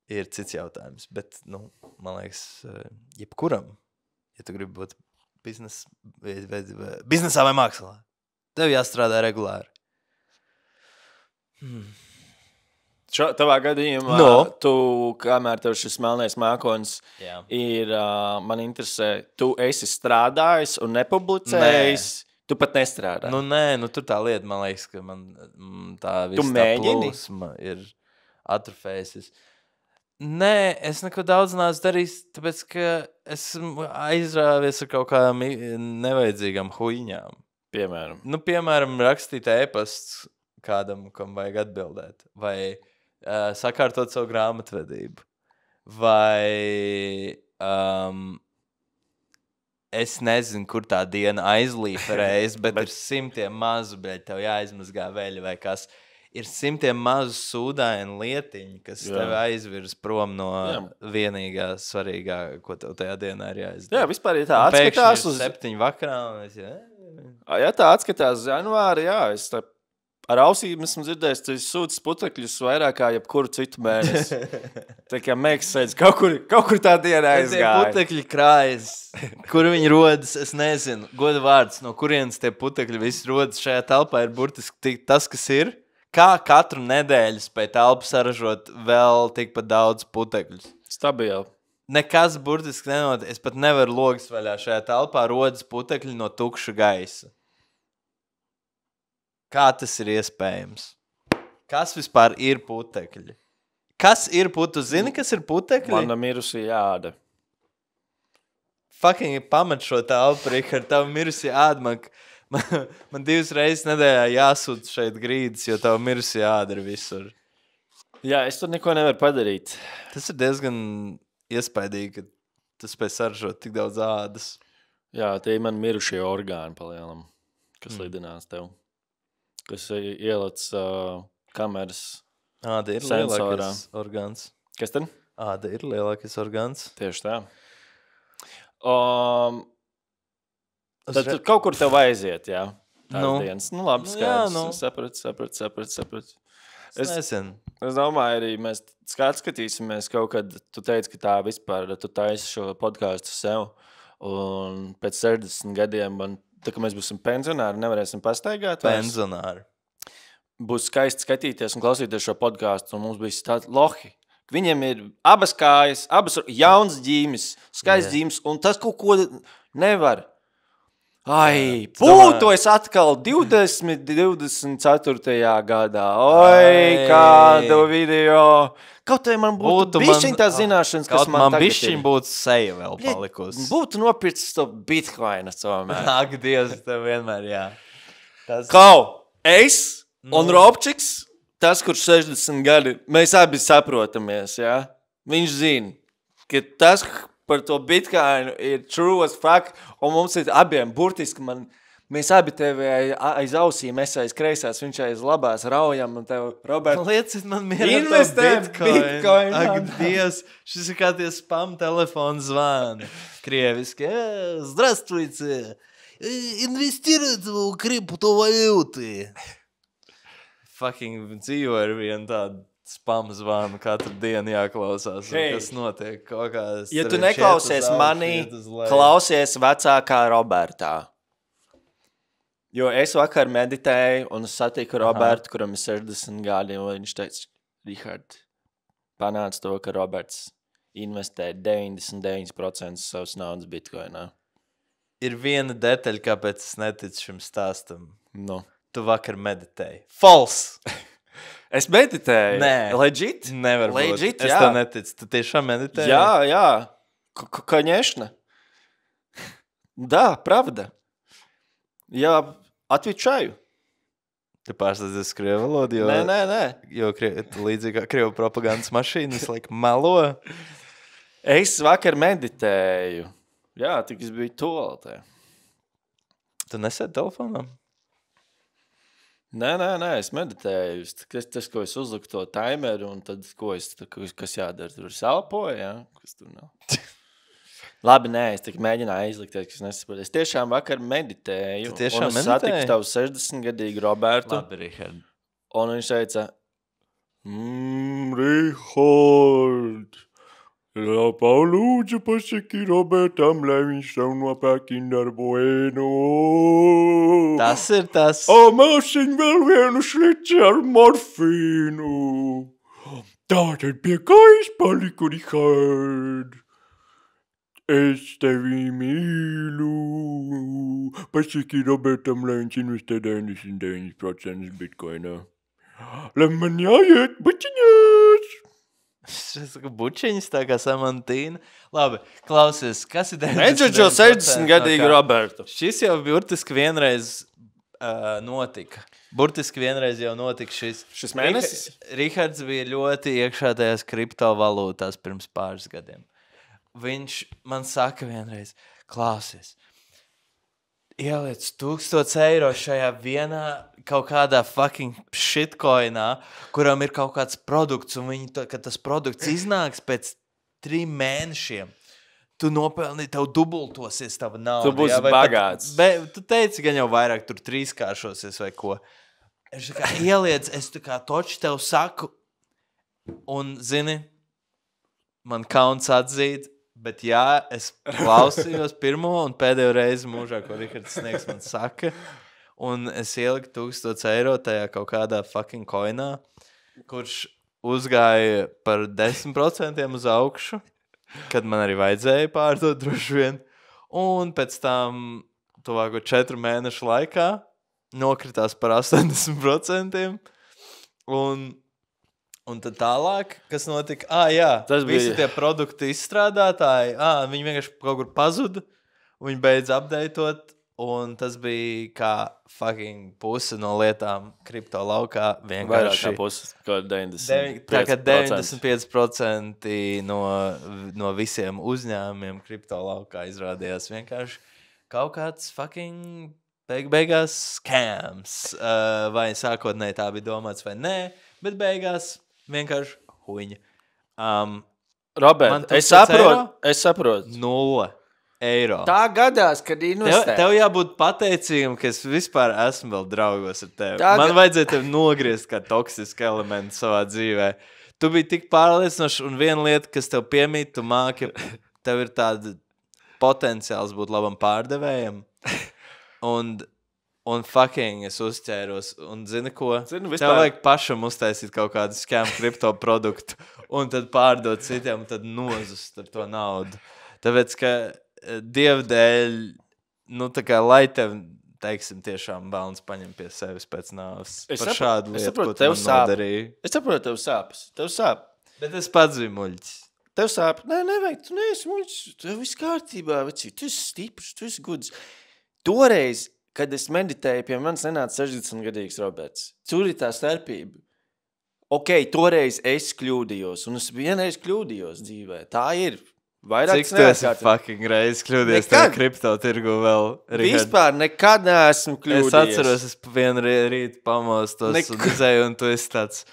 Speaker 3: Ir cits jautājums, bet, man liekas, jebkuram, ja tu gribi būt biznesā vai mākslā, tev jāstrādā regulāri.
Speaker 2: Tavā gadījumā, tu, kamēr tev šis melnais mākonis ir, man interesē, tu esi strādājis un nepublicējis, tu pat nestrādā.
Speaker 3: Tur tā lieta, man liekas, ka man tā viss tā plūsma ir atrofējusies. Nē, es neko daudz neesmu darījis, tāpēc, ka esmu aizrāvies ar kaut kādām nevajadzīgām huiņām.
Speaker 2: Piemēram?
Speaker 3: Piemēram, rakstīt e-pasts kādam, kam vajag atbildēt. Vai sakārtot savu grāmatvedību. Vai es nezinu, kur tā diena aizlīferējas, bet ir 100 mazu, tev jāizmazgā veļa vai kas. Ir 100 mazu sūdainu lietiņu, kas tev aizvirs prom no vienīgā svarīgā, ko tev tajā dienā ir jāizdara.
Speaker 2: Jā, vispār, ja tā atskatās
Speaker 3: uz 7 vakarā,
Speaker 2: ja tā atskatās uz janvāri, es ar ausīm esmu dzirdējis, tu sūtas putekļus vairāk kā jebkuru citu mēnesi. Tā kā Meiks sēdz, kaut kur tā diena aizgāja.
Speaker 3: Tie putekļi krājas, kur viņi rodas, es nezinu, goda vārds, no kurienes tie putekļi visi rodas šajā telpā ir burtiski tas, kas ir. Kā katru nedēļu spēj telpu saražot vēl tikpat daudz putekļus?
Speaker 2: Stabili.
Speaker 3: Nekas burtiski nenotiek. Es pat nevaru logas vaļā šajā telpā, rodas putekļi no tukša gaisa. Kā tas ir iespējams? Kas vispār ir putekļi? Kas ir putekļi? Tu zini, kas ir putekļi?
Speaker 2: Mana mirusī āda.
Speaker 3: Fucking pamat šo telpu, Richard, tavu mirusī āda. Man 2 reizes nedēļā jāsūta šeit grīdas, jo tavu mirusī āda ir visur.
Speaker 2: Jā, es tur neko nevaru padarīt.
Speaker 3: Tas ir diezgan iespaidīgi, ka tu spēj saražot tik daudz ādas.
Speaker 2: Jā, tie ir mani mirušie orgāni palielam, kas lidinās tev. Kas ieliec kameras
Speaker 3: Āda ir
Speaker 2: sensorā.
Speaker 3: lielākais orgāns.
Speaker 2: Kas tad?
Speaker 3: Āda ir lielākais orgāns.
Speaker 2: Tieši tā. Tad tu kaut kur tev aiziet, jā. Tās dienas. Nu, labi, skaidrs. Sapratu.
Speaker 3: Es nezinu.
Speaker 2: Es domāju, arī mēs skatīsimies kaut kad. Tu teici, ka tā vispār, tu taisi šo podcastu sev. Un pēc 60 gadiem, tā kā mēs būsim pensionāri, nevarēsim pastaigāt.
Speaker 3: Pensionāri.
Speaker 2: Būs skaisti skatīties un klausīties šo podcastu. Un mums bija tādi lohi. Viņiem ir abas kājas, abas jauns ģīmis, skaists ģīmis. Un tas kaut ko nevar. Ai, būtu es atkal 24. gadā. Oi, kādu video. Kaut vai man būtu bišķiņ tās zināšanas, kas man tagad ir.
Speaker 3: Bišķiņ būtu seja vēl palikusi.
Speaker 2: Būtu nopircis to bitcoinu tomēr.
Speaker 3: Ak, Dievs, tev vienmēr, jā.
Speaker 2: Es un Robčiks, tas, kurš 60 gadi, mēs abi saprotamies, jā. Viņš zina, ka tas par to bitcoinu ir true as fuck, un mums ir abiem burtiski, mēs abi tevi aiz ausīm, es aiz kreisās, viņš aiz labās raujam, un tev, Robert,
Speaker 3: liecit man mierā
Speaker 2: investē bitcoinu.
Speaker 3: Ak, Dievs, šis ir kā tie spam telefonu zvani. Krieviski, здравствуйте, инвестируйте в криптовалюты. Fucking dzīvo ar vienu tādu spam zvanu katru dienu jāklausās, kas notiek kaut kādas.
Speaker 2: Ja tu neklausies manī, klausies vecākā Robertā. Jo es vakar meditēju un satiku Robertu, kuram ir 60 gadi, un viņš teica, Rihard, panāc to, ka Roberts investē 99% savas naudas bitcoinā.
Speaker 3: Ir viena detaļa, kāpēc es neticu šim stāstam.
Speaker 2: Nu.
Speaker 3: Tu vakar meditēji. False!
Speaker 2: Es meditēju.
Speaker 3: Nē.
Speaker 2: Legit?
Speaker 3: Nevar būt.
Speaker 2: Legit,
Speaker 3: es tev neticu. Tu tiešām meditēji?
Speaker 2: Jā. Конечно. Да, правда. Я отвечаю.
Speaker 3: Tu pārslēdzies krievu valodu, jo...
Speaker 2: Nē.
Speaker 3: Jo līdzīgi kā krievu propagandas mašīnas, melo.
Speaker 2: Es vakar meditēju. Jā, tik es biju toaletē.
Speaker 3: Tu nesēdi telefonā?
Speaker 2: Nē, es meditēju. Tas, ko es uzliku to timeru, un tad, kas jādara, tur salpoju, jā? Kas tur nav? Labi, nē, es tikai mēģināju izlikties, kas nesaprotu. Es tiešām vakar meditēju.
Speaker 3: Tu tiešām
Speaker 2: un es satiku tavu 60-gadīgu Robertu.
Speaker 3: Labi, Rihard.
Speaker 2: Un viņš teica, Rihard, palūdzu pasaki Robertam, lai viņš tev nopērk Kinder Bueno.
Speaker 3: Tas ir tas.
Speaker 2: Māsiņ vēl vienu šlici ar morfīnu. Tātad pie kā es paliku, Rihard? Es tevi mīlu. Pasaki Robertam, lai viņš investē 99% bitcoinā. Lai man jāiet bučiņās.
Speaker 3: Es saku bučiņas, tā kā Samantīna. Labi, klausies, kas ir 99%?
Speaker 2: Nedžudžo 60-gadīgu Robertu.
Speaker 3: Šis jau burtiski vienreiz notika. Burtiski vienreiz jau notika šis
Speaker 2: mēnesis?
Speaker 3: Rihards bija ļoti iekšā tajās kriptovalūtās pirms pāris gadiem. Viņš man saka vienreiz, klausies, ieliec 1000 eiro šajā vienā kaut kādā fucking shitcoinā, kuram ir kaut kāds produkts, un kad tas produkts iznāks pēc 3 mēnešiem, tu nopelni, tev dubultosies tava nauda.
Speaker 2: Tu būsi bagāts.
Speaker 3: Tu teici, gan jau vairāk tur 3-kāršosies vai ko. Es tā kā ieliec, es tā kā toči tev saku, un zini, man kauns atzīt, bet jā, es klausījos pirmo un pēdējo reizi mūžā, ko Rihards Sniegs man saka, un es ieliku 1000 eiro tajā kaut kādā fucking coinā, kurš uzgāja par 10% uz augšu, kad man arī vajadzēja pārdot droši vien, un pēc tam tuvāko 4 mēnešu laikā nokritās par 80%, un tad tālāk, kas notika, visi tie produkti izstrādātāji, viņi vienkārši kaut kur pazuda, viņi beidz updateot, un tas bija kā fucking puse no lietām kripto laukā.
Speaker 2: Vairāk kā puses, kā 90%.
Speaker 3: Tā kā 95% no visiem uzņēmumiem kripto laukā izrādījās vienkārši kaut kāds fucking beigās scams. Vai sākotnēji tā bija domāts vai nē, bet beigās vienkārši huņa.
Speaker 2: Robert, es saprotu.
Speaker 3: 0 eiro.
Speaker 2: Tā gadās, kad investē.
Speaker 3: Tev jābūt pateicīgam, ka es vispār esmu vēl draugos ar tevi. Man vajadzēja tevi nogriezt kā toksisku elementu savā dzīvē. Tu biji tik pārliecinošs, un viena lieta, kas tev piemīt, tu māki, tev ir tāda potenciāls būt labam pārdevējam. Un fucking es uzķēros, un zini ko? Tev vajag pašam uztaisīt kaut kādu scam kripto produktu, un tad pārdot citiem, un tad nozust ar to naudu. Tāpēc, ka Dievu dēļ, tā kā lai tev, teiksim, tiešām bērns paņem pie sevis pēc nāves. Par šādu lietu, ko tu man nodarīji.
Speaker 2: Es saprotu, tev sāpes. Tev sāp.
Speaker 3: Bet es pats biju muļķis.
Speaker 2: Tev sāp. Nē, nevajag, tu neesi muļķis. Tev viss kārtībā, vecī. Tu esi stiprs, tu esi guds. Toreiz, kad es meditēju, pie manis nenāca 60-gadīgs Roberts. Tur ir tā starpība. Ok, toreiz es kļūdījos, un es vienreiz kļūdījos dzīvē. Tā ir. Vairāk
Speaker 3: cik tu esi fucking reiz kļūdies tajā kripto tirgu vēl?
Speaker 2: Vispār nekad neesmu kļūdies.
Speaker 3: Es atceros, es vienu rītu pamostos un izēju, un tu esi tāds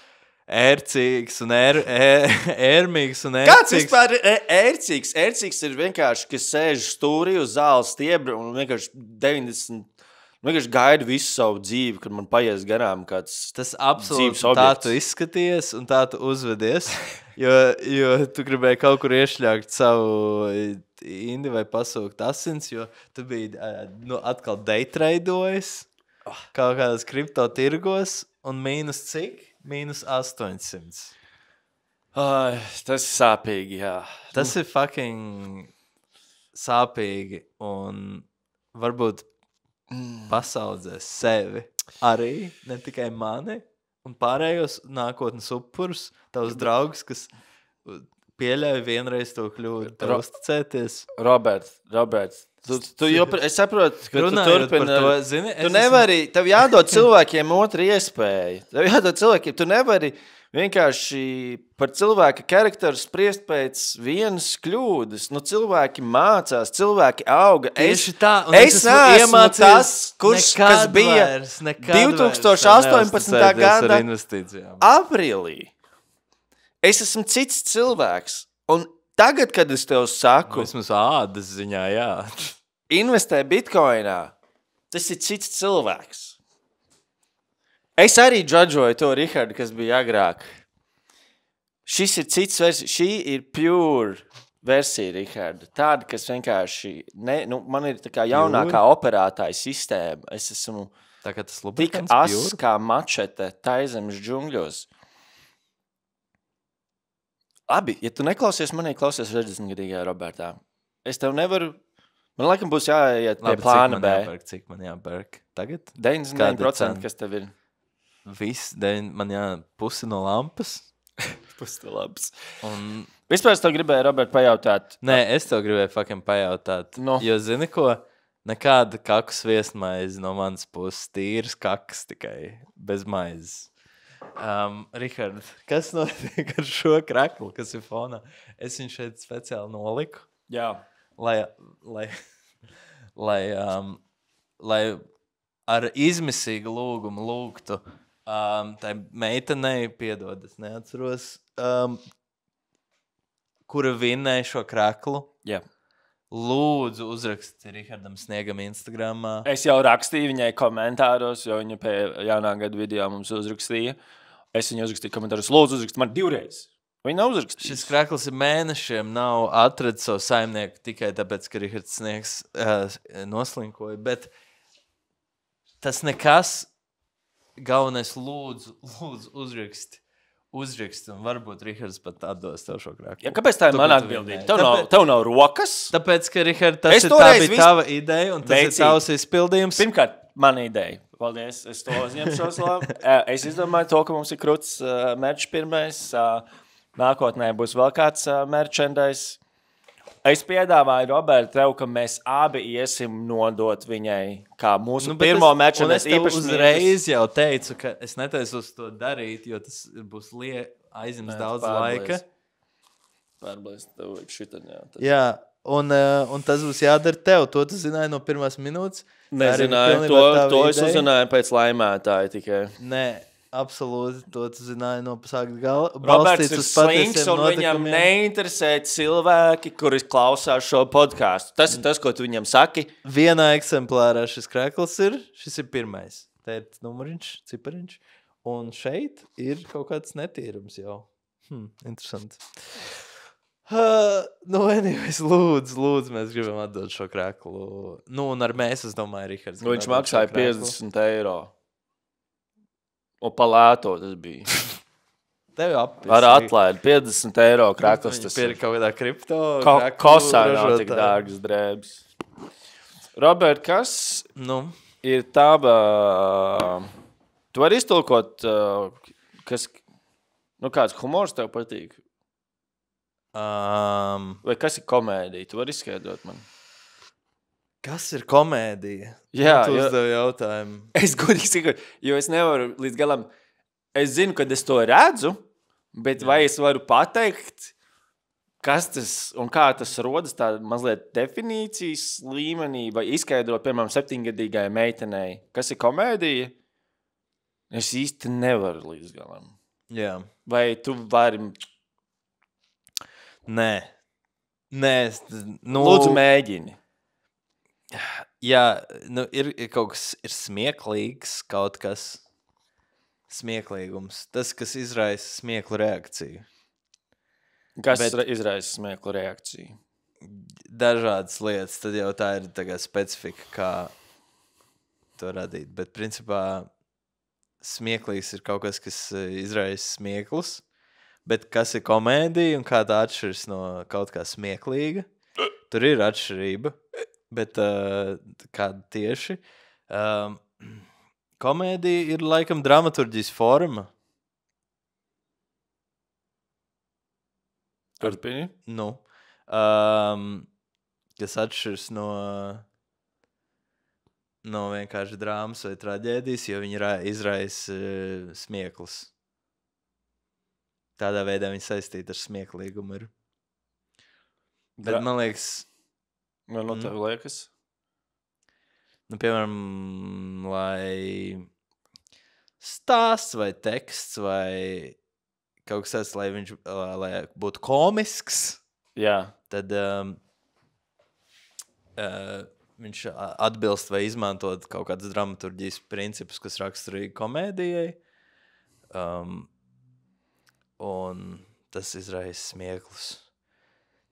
Speaker 3: ērcīgs un ērmīgs un ērcīgs.
Speaker 2: Kāds vispār ir ērcīgs? Ērcīgs ir vienkārši, kas sēž stūrī uz zāles stiebra un vienkārši 90... vienkārši gaidu visu savu dzīvi, kad man paies garām kāds
Speaker 3: tas absolūti tā tu izskaties un tā tu uzvedies, jo tu gribēji kaut kur iešļākt savu indi vai pasūkt asins, jo tu biji atkal daytradojis kaut kādas kripto tirgos un mīnus cik? Mīnus 800.
Speaker 2: Ai, tas ir sāpīgi, jā.
Speaker 3: Tas ir fucking sāpīgi un varbūt pasaudzēs sevi arī, ne tikai mani un pārējos nākotnes upurus, tavus draugus, kas pieļauj vienreiz to kļūdu, tev uzticēties.
Speaker 2: Robert, es saprotu, ka
Speaker 3: runājot
Speaker 2: tu turpini.
Speaker 3: To, zini,
Speaker 2: tu nevari, tev jādod cilvēkiem otru iespēju. Tu nevari vienkārši par cilvēka karakteru spriest pēc vienas kļūdas. Cilvēki mācās, cilvēki auga.
Speaker 3: Tieši tā, un
Speaker 2: es neesmu tas, kas bija 2018. gada aprīlī. Es esmu cits cilvēks. Un tagad, kad es tev saku...
Speaker 3: Vismaz ādas ziņā, jā.
Speaker 2: Investē bitcoinā. Tas ir cits cilvēks. Es arī džadžoju to Rihardu, kas bija agrāk. Šis ir cits versija. Šī ir pure versija Riharda. Tāda, kas vienkārši... man ir tā kā jaunākā operētāja sistēma. Es esmu tik ass kā mačete taizemes džungļos. Labi, ja tu neklausies manī, klausies 60-gadīgajā Robertā. Es tev nevaru... Man laikam būs jāiet pie plāna B.
Speaker 3: Cik man jāpērk tagad?
Speaker 2: 99%, kas tev ir?
Speaker 3: Viss, man pusi no lampas.
Speaker 2: Pusi no lampas. Un... Vispār es tev gribēju, Robert, pajautāt.
Speaker 3: Nē, es tev gribēju fucking pajautāt. No. Jo zini ko? Nekāda kakas viesmaize no manas puses. Tīras kakas tikai, bez maizes. Rihard, kas notiek ar šo kraklu, kas ir fonā? Es viņu šeit speciāli noliku.
Speaker 2: Jā.
Speaker 3: Lai ar izmisīgu lūgumu lūgtu tai meitenei, piedod, es neatceros, kura vinnēja šo kraklu.
Speaker 2: Jā.
Speaker 3: Lūdzu, uzraksti Rihardam Sniegam Instagramā.
Speaker 2: Es jau rakstīju viņai komentāros, jo viņa pie jaunā gada video mums uzrakstīja. Es viņai uzrakstīju komentāros, lūdzu, uzraksti man 2 reizes. Viņa nav uzrakstījusi.
Speaker 3: Šis krakls ir mēnešiem, nav atradis savu saimnieku tikai tāpēc, ka Rihards Sniegs noslinkoja, bet tas nekas, galvenais lūdzu uzraksti, un varbūt Rihards pat atdos tev šo krāklu.
Speaker 2: Ja, kāpēc tā ir mana atbildība? Tev nav rokas?
Speaker 3: Tāpēc, ka Rihard, tā bija tava ideja, un tas ir tavs izpildījums.
Speaker 2: Pirmkārt, mana ideja. Paldies, es to uzņemšos labi. Es izdomāju to, ka mums ir kruts merch pirmais. Nākotnē būs vēl kāds merchandise. Es piedāvāju, Roberta, tev, ka mēs abi iesim nodot viņai, kā mūsu pirmo meču.
Speaker 3: Un es tev uzreiz jau teicu, ka es netaisos to darīt, jo tas būs aizims daudz laika.
Speaker 2: Pārblēst tev šitan, jā.
Speaker 3: Jā, un tas būs jādara tev. To tu zināji no pirmās minūtes?
Speaker 2: Nezināju, to es uzzināju pēc laimētāja tikai.
Speaker 3: Nē. Absolūti, to tu zināji no pasākta gala.
Speaker 2: Roberts ir slings, un viņam neinteresē cilvēki, kuri klausās šo podcastu. Tas ir tas, ko tu viņam saki.
Speaker 3: Vienā eksemplārā šis krekls ir. Šis ir pirmais. Te ir numuriņš, cipariņš. Un šeit ir kaut kāds netīrums jau. Interesanti. Anyways, lūdzu, mēs gribam atdot šo kreklu. Un ar mēs, es domāju, Rihards.
Speaker 2: Viņš maksāja 50 eiro. Un palēto tas bija.
Speaker 3: Tev apvis.
Speaker 2: Ar atlaidi 50 eiro krekls.
Speaker 3: Tas ir kaut kādā kripto.
Speaker 2: Kosā nav tik dārgas drēbes. Robert, kas ir tava... Tu vari iztulkot, kāds humors tev patīk? Vai kas ir komēdija? Tu vari izskaidrot man.
Speaker 3: Kas ir komēdija?
Speaker 2: Jā,
Speaker 3: tu uzdevi jautājumu.
Speaker 2: Es godīgi saku, jo es nevaru līdz galam... Es zinu, kad es to redzu, bet vai es varu pateikt, kas tas un kā tas rodas tāda mazliet definīcijas līmenī, vai izskaidrot, piemēram, 7-gadīgai meitenei, kas ir komēdija? Es īsti nevaru līdz galam.
Speaker 3: Jā.
Speaker 2: Vai tu vari...
Speaker 3: Nē.
Speaker 2: Lūdzu, mēģini.
Speaker 3: Jā, ir kaut kas ir smieklīgs, kaut kas smieklīgums. Tas, kas izraisa smieklu reakciju.
Speaker 2: Kas izraisa smieklu reakciju?
Speaker 3: Dažādas lietas, tad jau tā ir tagad specifika, kā to radīt. Bet, principā, smieklīgs ir kaut kas izraisa smieklus. Bet kas ir komēdija un kā tā atšķiras no kaut kā smieklīga? Tur ir atšķirība. Bet kāda tieši? Komēdija ir laikam dramaturģijas forma.
Speaker 2: Turpini?
Speaker 3: Kas atšķiras no vienkārši drāmas vai traģēdijas, jo viņi izraisa smieklus. Tādā veidā viņi saistīti ar smieklīgumu ir. Bet man liekas...
Speaker 2: Vai no tev liekas?
Speaker 3: Piemēram, lai stāsts vai teksts vai kaut kas tāds, lai viņš būtu komisks, tad viņš atbilst vai izmantot kaut kādas dramaturģijas principus, kas raksturīgi komēdijai. Un tas izraisa smieklus.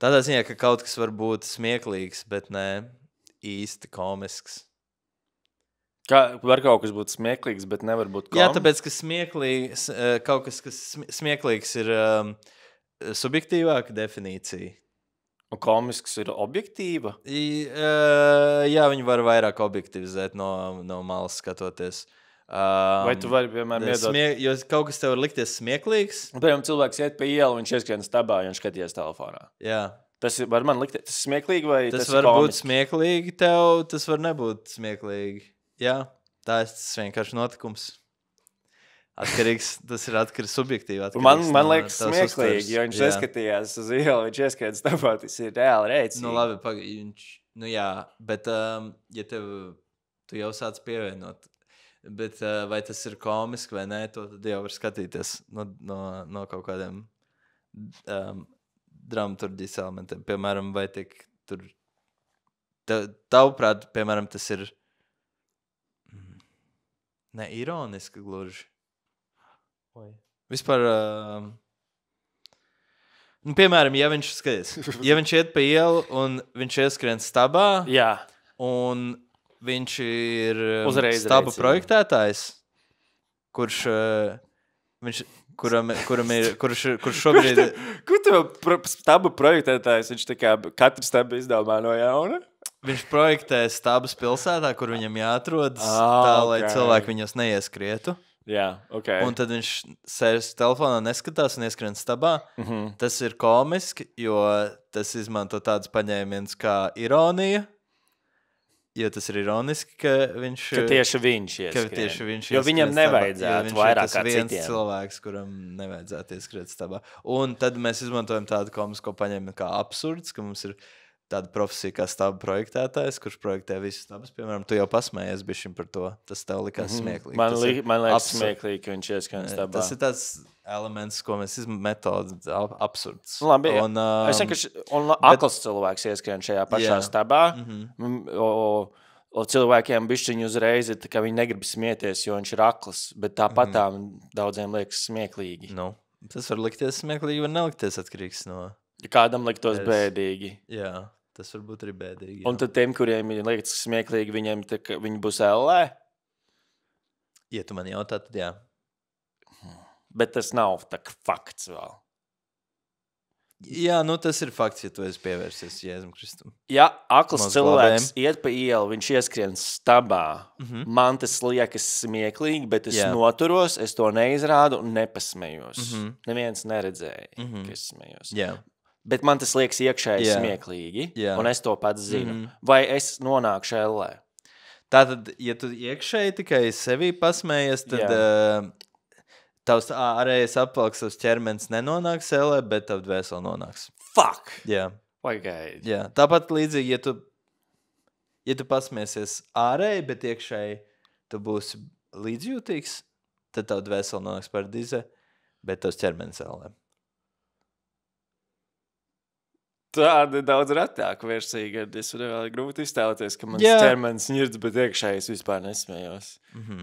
Speaker 3: Tādā ziņā, ka kaut kas var būt smieklīgs, bet ne īsti komisks.
Speaker 2: Var kaut kas būt smieklīgs, bet nevar būt komisks?
Speaker 3: Jā, tāpēc, ka kaut kas smieklīgs ir subjektīvāka definīcija.
Speaker 2: Un komisks ir objektīva?
Speaker 3: Jā, viņi var vairāk objektivizēt no malas skatoties.
Speaker 2: Vai tu vari, piemēram, iedot...
Speaker 3: Jo kaut kas tev var likties smieklīgs.
Speaker 2: Piemēram, cilvēks iet pie ielu, viņš ieskrien stabā, ja viņš skaties telefonā.
Speaker 3: Jā.
Speaker 2: Tas var man likties, tas smieklīgi vai tas
Speaker 3: var
Speaker 2: komiski?
Speaker 3: Būt smieklīgi tev, tas var nebūt smieklīgi. Jā, tas vienkārši notikums. Tas ir atkarīgs subjektīvi.
Speaker 2: Man liekas smieklīgi, jo viņš ieskatījās uz ielu, viņš ieskrien stabā, tas ir reāli rēcīgi.
Speaker 3: Labi, jā, bet ja tu jau sāc pievienot, bet vai tas ir komiski vai nē, to tad jau var skatīties no kaut kādiem dramaturģijas elementiem. Piemēram, vai tik tur... Tavuprāt, piemēram, tas ir ne ironiski gluži. Vispār... piemēram, ja viņš iet pa ielu un viņš ieskrien stabā, un viņš ir stabu projektētājs, kurš šobrīd...
Speaker 2: Kur tev stabu projektētājs? Viņš tā kā katru stabu izdomā no jauna?
Speaker 3: Viņš projektē stabus pilsētā, kur viņam jāatrodas, tā, lai cilvēki viņus neieskrietu.
Speaker 2: Jā, ok.
Speaker 3: Un tad viņš sēž telefonā, neskatās un ieskrien stabā. Tas ir komiski, jo tas izmanto tādus paņēmienus kā ironija. Jo tas ir ironiski, ka viņš...
Speaker 2: Ka tieši viņš ieskrien. Jo viņam nevajadzētu vairāk kā citiem.
Speaker 3: Jo viņš ir tas viens cilvēks, kuram nevajadzētu ieskriet stabā. Un tad mēs izmantojam tādu komisko paņēmienu kā absurds, ka mums ir tāda profesija kā staba projektētājs, kurš projektē visus stabus. Piemēram, tu jau pasmējies bišķiņ par to. Tas tev likās smieklīgi.
Speaker 2: Man liekas smieklīgi, ka viņš ieskrien stabā.
Speaker 3: Tas ir tāds elements, ko mēs metodu absurds.
Speaker 2: Labi, es vienkārši, akls cilvēks ieskrien šajā pašā stabā. Cilvēkiem bišķiņi uzreiz ir, ka viņi negrib smieties, jo viņš ir akls, bet tāpat daudziem liekas smieklīgi.
Speaker 3: Tas var likties smieklīgi, var nelikties atkarīgs no...
Speaker 2: Ja kādam liktos bēdīgi.
Speaker 3: Jā, tas var būt arī bēdīgi. Jā.
Speaker 2: Un tad tiem, kuriem liekas smieklīgi, viņi būs ellē?
Speaker 3: Ja tu man jautā, tad jā.
Speaker 2: Bet tas nav tā fakts vēl.
Speaker 3: Jā, tas ir fakts, ja tu esi pievērsies Jēzum Kristum.
Speaker 2: Ja akls cilvēks iet pa ielu, viņš ieskrien stabā, man tas liekas smieklīgi, bet es noturos, es to neizrādu un nepasmejos. Neviens neredzēja, ka es smejos.
Speaker 3: Jā.
Speaker 2: Bet man tas liekas iekšēji smieklīgi, un es to pats zinu. Vai es nonākšu ellē?
Speaker 3: Tātad, ja tu iekšēji tikai sevi pasmējies, tad tavs ārējais apvalks, tavs ķermenis nenonāks ellē, bet tavu dvēseli nonāks.
Speaker 2: Fuck!
Speaker 3: Jā.
Speaker 2: Pagaid.
Speaker 3: Jā. Tāpat līdzīgi, ja tu pasmēsies ārēji, bet iekšēji tu būsi līdzjūtīgs, tad tavu dvēseli nonāks paradīzē, bet tavs ķermenis ellē.
Speaker 2: Tāda daudz retāka versija, kad es vēl grūti iztēloties, ka mans ķermenis ņirds, bet iekšēji es vispār nesmējos.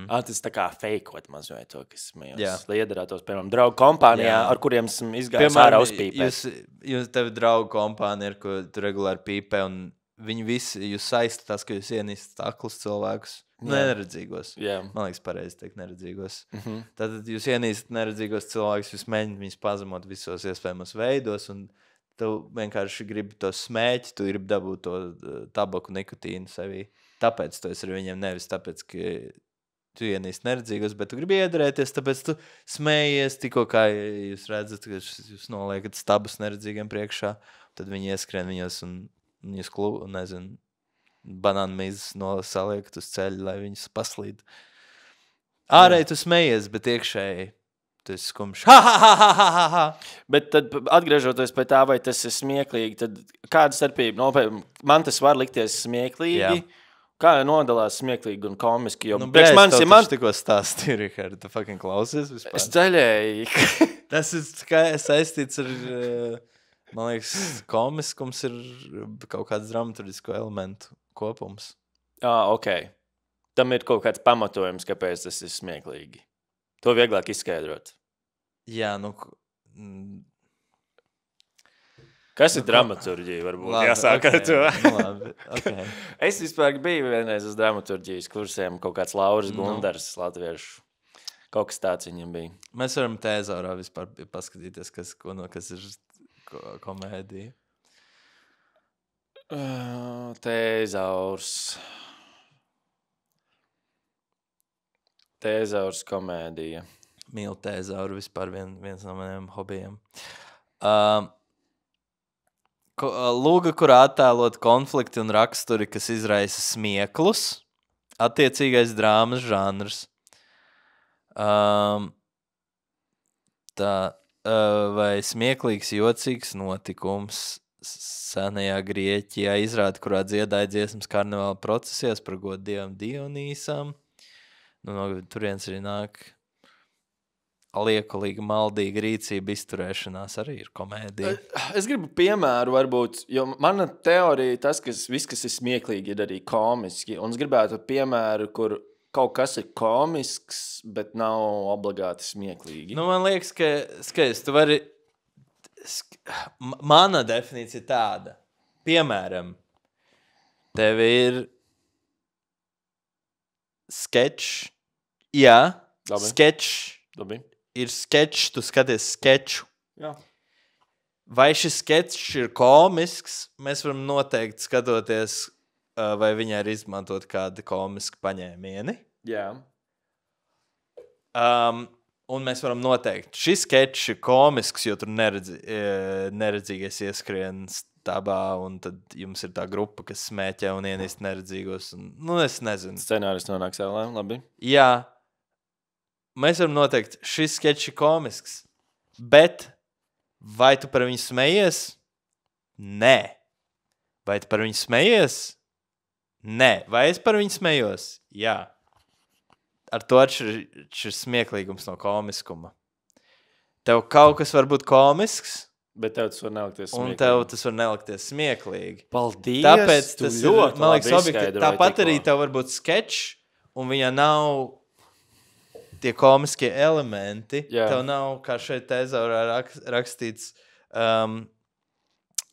Speaker 2: Tas tā kā feikot mazliet to, ka es smējos. Lai iedarētos, piemēram, draugu kompānijā, ar kuriem esmu izgājis ārā uzpīpēt.
Speaker 3: Jūs tevi draugu kompānija, ar ko tu regulāri pīpē, un viņi visi, jūs saistat, ka jūs ienīstat aklus cilvēkus. Neredzīgos. Man liekas pareizi teikt neredzīgos. Tātad jūs ienīstat neredzīgos cilvēkus, jūs mēģināt viņus pazemot visos iespējamos veidos, un tu vienkārši gribi to smēķi, tu gribi dabūt to tabaku nikotīnu sevī. Tāpēc tu esi ar viņiem nevis tāpēc, ka tu ienīsti neredzīgos, bet tu gribi iedarēties, tāpēc tu smējies tikko, kā jūs redzat, ka jūs noliekat stabus neredzīgiem priekšā, tad viņi ieskrien viņos un jūs banānu mīzes saliekat uz ceļu, lai viņus paslīd. Ārēji tu smējies, bet iekšēji tu esi skumšs.
Speaker 2: Bet tad atgriežoties pie tā, vai tas ir smieklīgi, tad kāda starpība? Man tas var likties smieklīgi. Kā nodalās smieklīgi un komiski?
Speaker 3: Man tikko stāstīja, Rihard, tu fucking klausies vispār.
Speaker 2: Es daļēji.
Speaker 3: Tas ir saistīts ar, man liekas, komiskums ir kaut kāds dramaturgisko elementu kopums.
Speaker 2: Ok. Tam ir kaut kāds pamatojums, kāpēc tas ir smieklīgi. To vieglāk izskaidrot.
Speaker 3: Jā,
Speaker 2: Kas ir dramaturģija, varbūt jāsāk ar to.
Speaker 3: Okay.
Speaker 2: Es vispār biju vienreiz uz dramaturģijas kursiem, kaut kāds Lauris Gundars, latviešu. Kaut kas tāds viņam bija.
Speaker 3: Mēs varam tēzaurā vispār paskatīties, kas ir komēdija.
Speaker 2: Tēzaurs komēdija.
Speaker 3: Mīlu tēzauru, vispār viens no maniem hobijiem. Lūga, kurā attēlot konflikti un raksturi, kas izraisa smieklus. Attiecīgais drāmas žanrs. Vai smieklīgs, jocīgs notikums senajā Grieķijā izrāda, kurā dziedāja dziesmas karnevāla procesijās par godu dievam Dionīsam. No turienes arī nāk liekulīga, maldīga rīcība, izturēšanās arī ir komēdija.
Speaker 2: Es gribu piemēru varbūt, jo mana teorija tas, ka viss, kas ir smieklīgi, ir arī komiski. Un es gribētu piemēru, kur kaut kas ir komisks, bet nav obligāti smieklīgi.
Speaker 3: Man liekas, ka skaidrs, tu vari... Mana definīcija tāda. Piemēram, tev ir sketch. Jā,
Speaker 2: Labi.
Speaker 3: Sketch.
Speaker 2: Labi.
Speaker 3: Ir sketch, tu skaties sketchu.
Speaker 2: Jā.
Speaker 3: Vai šis sketch ir komisks? Mēs varam noteikti skatoties, vai viņai ir izmantot kādi komiski paņēmieni.
Speaker 2: Jā.
Speaker 3: Un mēs varam noteikt, šis sketčs ir komisks, jo tur neredzīgais ieskrien stabā, un tad jums ir tā grupa, kas smēķē un ienīst neredzīgos. Un, es nezinu.
Speaker 2: Scenārijs nonāk sēlē, labi.
Speaker 3: Jā, mēs varam noteikt, šis sketčs ir komisks, bet vai tu par viņu smejies? Nē. Vai tu par viņu smejies? Nē. Vai es par viņu smejos? Jā. Ar to atšķir smieklīgums no komiskuma. Tev kaut kas var būt komisks,
Speaker 2: bet tev tas var nelikties smieklīgi.
Speaker 3: Un tev tas var nelikties smieklīgi.
Speaker 2: Paldies!
Speaker 3: Tāpēc tas ir, man liekas,
Speaker 2: objektīvi.
Speaker 3: Tāpat arī tev var būt sketčs, un viņā nav tie komiskie elementi. Jā. Tev nav, kā šeit tezaurā rakstīts,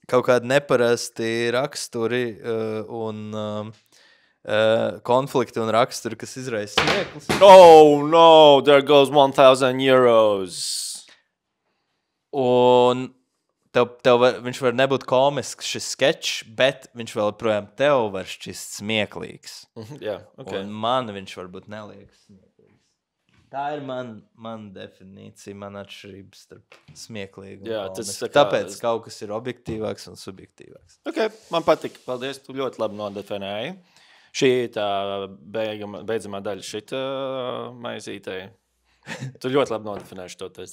Speaker 3: kaut kādi neparasti raksturi un konflikti un raksturi, kas izraisa smieklus.
Speaker 2: Oh, no! There goes 1,000 euros.
Speaker 3: Un viņš var nebūt komisks, šis sketčs, bet viņš vēl projām tev var šķist smieklīgs.
Speaker 2: Jā, okay.
Speaker 3: Un man viņš varbūt neliekas smieklīgs. Tā ir man definīcija, man atšķirības starp smieklīgu un komisku. Tāpēc kaut kas ir objektīvāks un subjektīvāks.
Speaker 2: Ok, man patika. Paldies, tu ļoti labi nodefinēji. Šī tā beidzamā daļa šita maizītei. Tu ļoti labi nodefinēji šo te.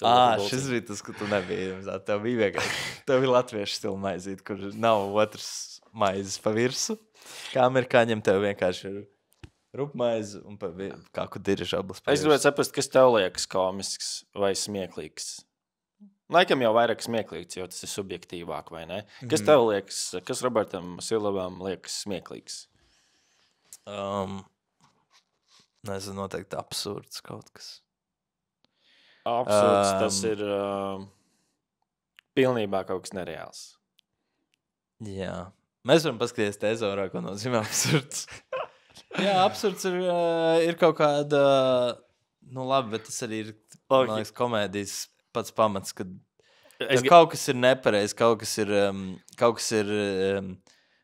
Speaker 3: Šis bija tas, ka tu nebija. Tev bija vienkārši. Tev bija latviešu stila maizīt, kur nav otrs maizes pa virsu. Kā amerikāņiem tev vienkārši ir rupmaize un kā kur dirižablis pa virsu.
Speaker 2: Es gribētu saprast, kas tev liekas komisks vai smieklīgs. Laikam jau vairāk smieklīgs, jo tas ir subjektīvāk, vai ne? Kas tev liekas, kas Robertam Silvam liekas smieklīgs?
Speaker 3: Nezinu, noteikti absurds kaut kas.
Speaker 2: Absurds, tas ir pilnībā kaut kas nereāls.
Speaker 3: Jā. Mēs varam paskatīties tezaurā, ko nozīmē absurds. Jā, absurds ir kaut kāda, labi, bet tas arī ir, man liekas, komēdijas pats pamats, kad kaut kas ir nepareiz, kaut kas ir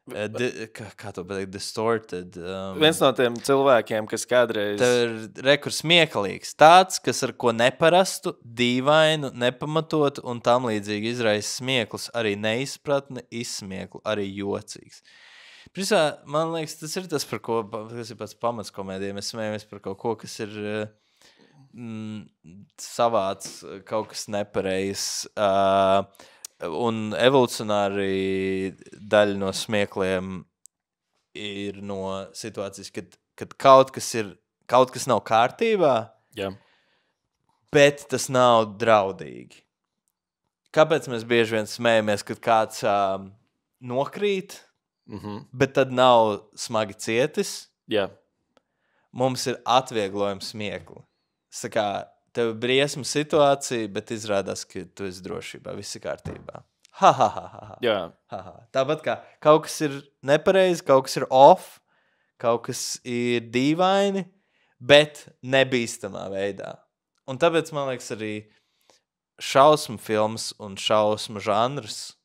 Speaker 3: kā to pateikt, distorted.
Speaker 2: Viens no tiem cilvēkiem, kas kādreiz...
Speaker 3: Tev ir rekurs smieklīgs. Tāds, kas ar ko neparastu, dīvainu, nepamatotu un tam līdzīgi izraisa smieklus, arī neizpratni, izsmieklu, arī jocīgs. Prisā, man liekas, tas ir tas, par ko, kas ir pats pamats komēdijai. Mēs smējamies par kaut ko, kas ir savāds, kaut kas nepareizs. Un evolucionāri daļa no smiekliem ir no situācijas, kad kaut kas nav kārtībā,
Speaker 2: jā.
Speaker 3: Bet tas nav draudīgi. Kāpēc mēs bieži vien smējamies, kad kāds nokrīt, bet tad nav smagi cietis?
Speaker 2: Jā.
Speaker 3: Mums ir atvieglojums smiekli. Sakā, tev ir briesma situācija, bet izrādās, ka tu esi drošībā, viss ir kārtībā.
Speaker 2: Jā.
Speaker 3: Tāpat kā kaut kas ir nepareizi, kaut kas ir off, kaut kas ir dīvaini, bet nebīstamā veidā. Un tāpēc, man liekas, arī šausmu filmas un šausmu žanrs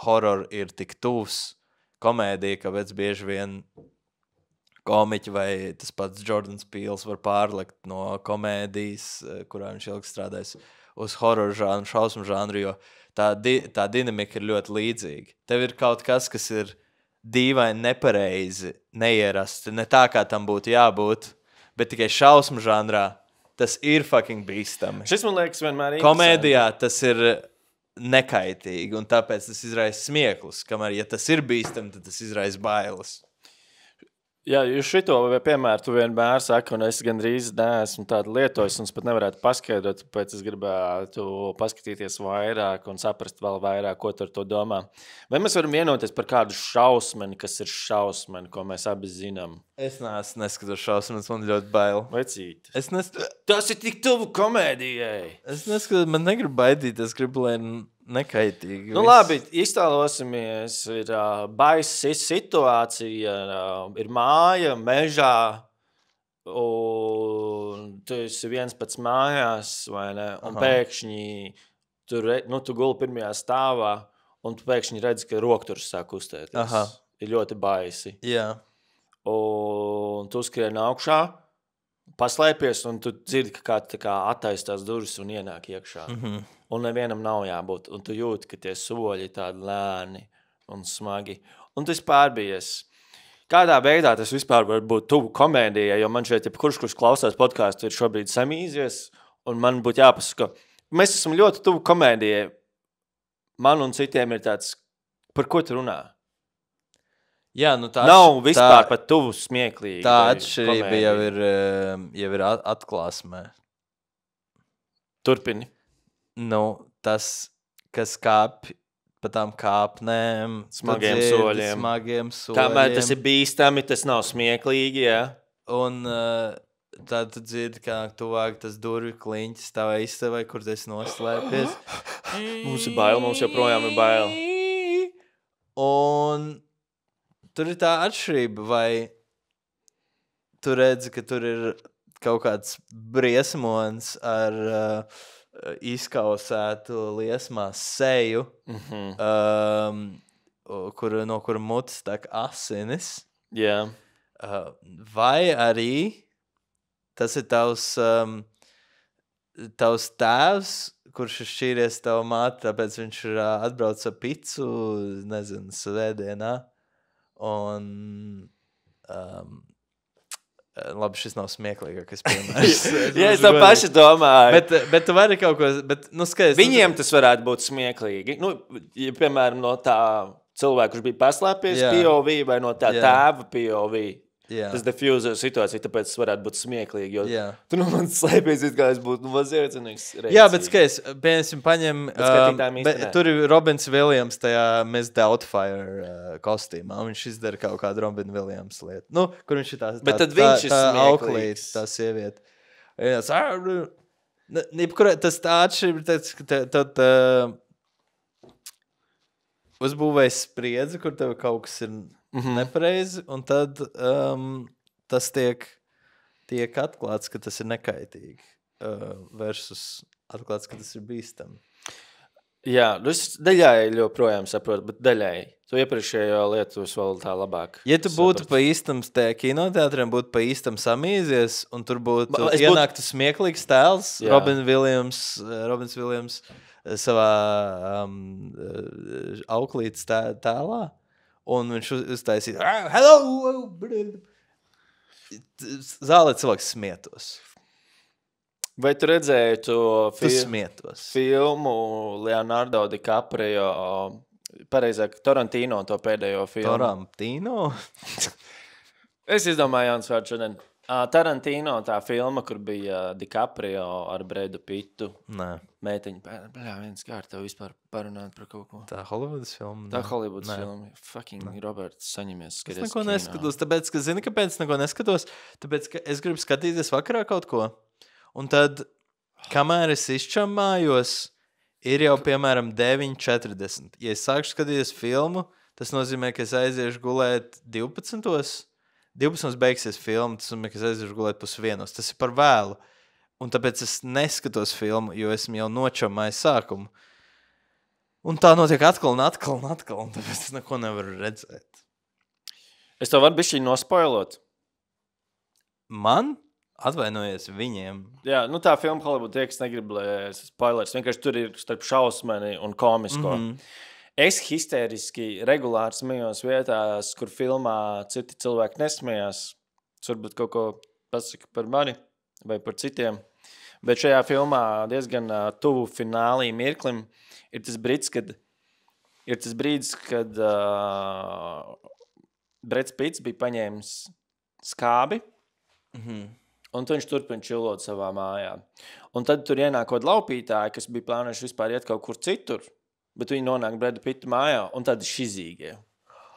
Speaker 3: horror ir tik tuvs komēdija, kāpēc bieži vien komiķi vai tas pats Jordans Peels var pārlikt no komēdijas, kurā viņš ilgi strādājis, uz horror žanru, šausmu žanru, jo tā dinamika ir ļoti līdzīga. Tev ir kaut kas ir dīvaini, nepareizi, neierasti, ne tā, kā tam būtu jābūt, bet tikai šausmu žanrā tas ir fucking bīstami.
Speaker 2: Šis, man liekas, vienmēr
Speaker 3: komēdijā tas ir nekaitīgi, un tāpēc tas izraisa smieklus, kamēr, ja tas ir bīstami, tad tas izraisa bailes.
Speaker 2: Jā, jūs šito piemēru tu vienmēr saki, un es gandrīz neesmu tādu lietojis, un es pat nevarētu paskaidrot, tāpēc es gribētu paskatīties vairāk un saprast vēl vairāk, ko tu ar to domā. Vai mēs varam vienoties par kādu šausmeni, kas ir šausmeni, ko mēs abi zinām?
Speaker 3: Es neskatu šausmenes, man ļoti bail.
Speaker 2: Vecīt.
Speaker 3: Tas ir tik tuvu komēdijai. Es neskatu, man negribu baidīt, es gribu, lai nekaitīgi.
Speaker 2: Labi, iztēlosimies, ir baisa situācija, ir māja, mežā, un tu esi viens pats mājās, vai ne? Un pēkšņi tu guli pirmajā stāvā, un tu pēkšņi redzi, ka rokturs sāk kustēties. Ir ļoti baisi.
Speaker 3: Jā.
Speaker 2: Un tu skrieni augšā, paslēpies, un tu dzirdi, ka kāds tā kā attaistās durvis un ienāk iekšā. Un nevienam nav jābūt. Un tu jūti, ka tie soļi tādi lēni un smagi. Un tas pārbies. Kādā veidā tas vispār var būt tuvu komēdijai, jo man šeit, kurš klausās podcastu, ir šobrīd samīzies, un man būtu jāpasaka, mēs esam ļoti tuvu komēdijai. Man un citiem ir tāds, par ko tu runā?
Speaker 3: Jā, nu
Speaker 2: nav vispār pat tuvu smieklīgi.
Speaker 3: Tā atšķirība jau ir atklāsmē.
Speaker 2: Turpini.
Speaker 3: Nu, tas, kas kāp pa tām kāpnēm,
Speaker 2: smagiem soļiem.
Speaker 3: Kamēr
Speaker 2: tas ir bīstami, tas nav smieklīgi, jā.
Speaker 3: Un tad tu dzirdi, kā tuvāk tas durvju kliņķis tavai istabai, kur tu esi noslēpies.
Speaker 2: Mums ir bail, mums joprojām ir bail.
Speaker 3: Un tur ir tā atšķirība, vai tu redzi, ka tur ir kaut kāds briesmons ar izkausētu liesmās seju, no kura mutes tek asinis.
Speaker 2: Yeah.
Speaker 3: Vai arī tas ir tavs tēvs, kurš ir šķīries tavu māti, tāpēc viņš ir atbraucis ar picu, nezinu, svētdienā. Un labi, šis nav smieklīgākais piemērs.
Speaker 2: Ja es tā paši domāju.
Speaker 3: Bet tu vari kaut ko... skaidrs,
Speaker 2: viņiem tas varētu būt smieklīgi. Ja, piemēram, no tā cilvēka, kurš bija paslēpies POV, vai no tā tēva POV. Tas diffuser situācija, tāpēc tas varētu būt smieklīgi. Jo tu no manis slēpies, kā es būtu vaziercinīgs.
Speaker 3: Jā, bet skaidrs, piemēram, paņem... tur ir Robins Williams tajā Miss Doubtfire kostīmā. Viņš izdara kaut kādu Robin Williams lietu. Nu, kur viņš ir
Speaker 2: bet tad viņš ir smieklīgs.
Speaker 3: Tā sieviete. Tas tā atšķirība, tad uzbūvēs spriedzi, kur tev kaut kas ir nepareizi, un tad tas tiek atklāts, ka tas ir nekaitīgi versus atklāts, ka tas ir bīstami.
Speaker 2: Jā, es daļai joprojām saprotu, bet daļai. Tu iepriekšējo lietu vēl tā labāk.
Speaker 3: Ja tu būtu pa īstam tajā kinoteātriem, būtu pa īstam samīzies, un tur būtu ienāktu smieklīgs tēls, Robins Williams savā auklītes tēlā, un viņš uztaisīja hello! Zālē cilvēks smietos.
Speaker 2: Vai tu redzēji
Speaker 3: filmu
Speaker 2: Leonardo DiCaprio, pareizāk, Tarantino to pēdējo filmu?
Speaker 3: Tarantino?
Speaker 2: Es izdomāju jauns vārds šodien. Tarantino tā filma, kur bija DiCaprio ar Bredu Pittu.
Speaker 3: Nē.
Speaker 2: Meiteņi, viens kārt tev vispār parunāt par kaut ko.
Speaker 3: Tā Hollywoods filma?
Speaker 2: Tā Hollywoods filma. Fucking Roberts, saņemies.
Speaker 3: Es neko neskatos, tāpēc, ka zini, kāpēc neko neskatos? Tāpēc, ka es gribu skatīties vakarā kaut ko. Un tad, kamēr es izčamājos, ir jau, piemēram, 9:40. Ja es sākšu skatīties filmu, tas nozīmē, ka es aiziešu gulēt 12. 12 beigsies filma, tas nozīmē, ka es aiziešu gulēt 1:30. Tas ir par vēlu. Un tāpēc es neskatos filmu, jo esmu jau nočamājis sākumu. Un tā notiek atkal, un tāpēc es neko nevaru redzēt.
Speaker 2: Es tev varu bišķiņ nospoilot.
Speaker 3: Man? Atvainojies viņiem.
Speaker 2: Jā, tā filma Hollywood tiek, es negribu, lai es spoilers. Vienkārši tur ir starp šausmeni un komisko. Es histēriski regulāri smējos vietās, kur filmā citi cilvēki nesmējās. Es varbūt kaut ko pasaka par mani vai par citiem. Bet šajā filmā diezgan tuvu finālī mirklim ir tas brīdis, kad Breds Pitts bija paņēmis skābi. Un viņš turpina čilot savā mājā. Un tad tur ienāk kaut laupītāji, kas bija plānojuši vispār iet kaut kur citur, bet viņi nonāk Breda Pitta mājā, un tad ir šizīgie.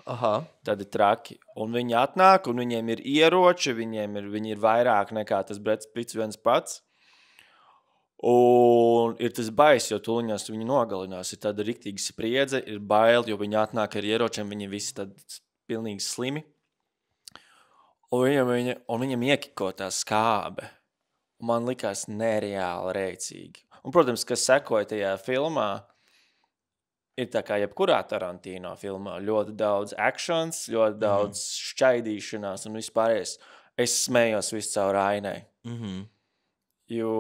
Speaker 3: Aha.
Speaker 2: Tad ir traki. Un viņi atnāk, un viņiem ir ieroči, viņi ir vairāk nekā tas Breds Pitts viens pats. Un ir tas bais, jo tuliņās viņi nogalinās. Ir tāda riktīga spriedze, ir bail, jo viņi atnāk ar ieročiem, viņi visi tad pilnīgi slimi. Un viņam iekiko tā skābe. Un man likās nereāli rēcīgi. Un, protams, kas sekoja tajā filmā, ir tā kā jebkurā Tarantino filmā. Ļoti daudz actions, ļoti daudz šķaidīšanās un vispārējais. Es smējos visu caur ainai. Jo,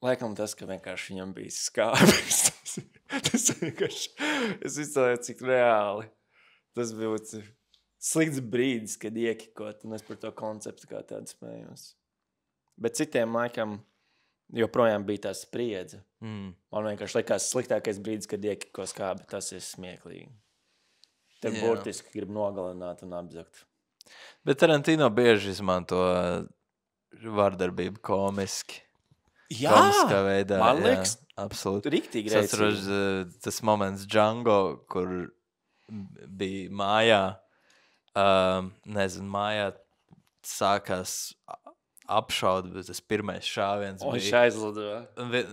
Speaker 2: laikam tas, ka vienkārši viņam bija skābis. Tas vienkārši, es izcēlēju, cik reāli. Tas bija slikts brīdis, kad iekikot, un es par to konceptu kā tādu smējos. Bet citiem laikam joprojām bija tā spriedze. Man vienkārši likās sliktākais brīdis, kad iekiko skābi, tas ir smieklīgi. Te burtiski grib nogalināt un apzakt.
Speaker 3: Bet Tarantino bieži izmanto vardarbību komiski.
Speaker 2: Jā,
Speaker 3: Komiskā veidā.
Speaker 2: man liekas,
Speaker 3: absolūti.
Speaker 2: riktīgi
Speaker 3: Es atceros tas moments Django, kur bija mājā, mājā sākās apšauda, bet tas pirmais šāviens
Speaker 2: un viņš
Speaker 3: bija.
Speaker 2: aizlidoja.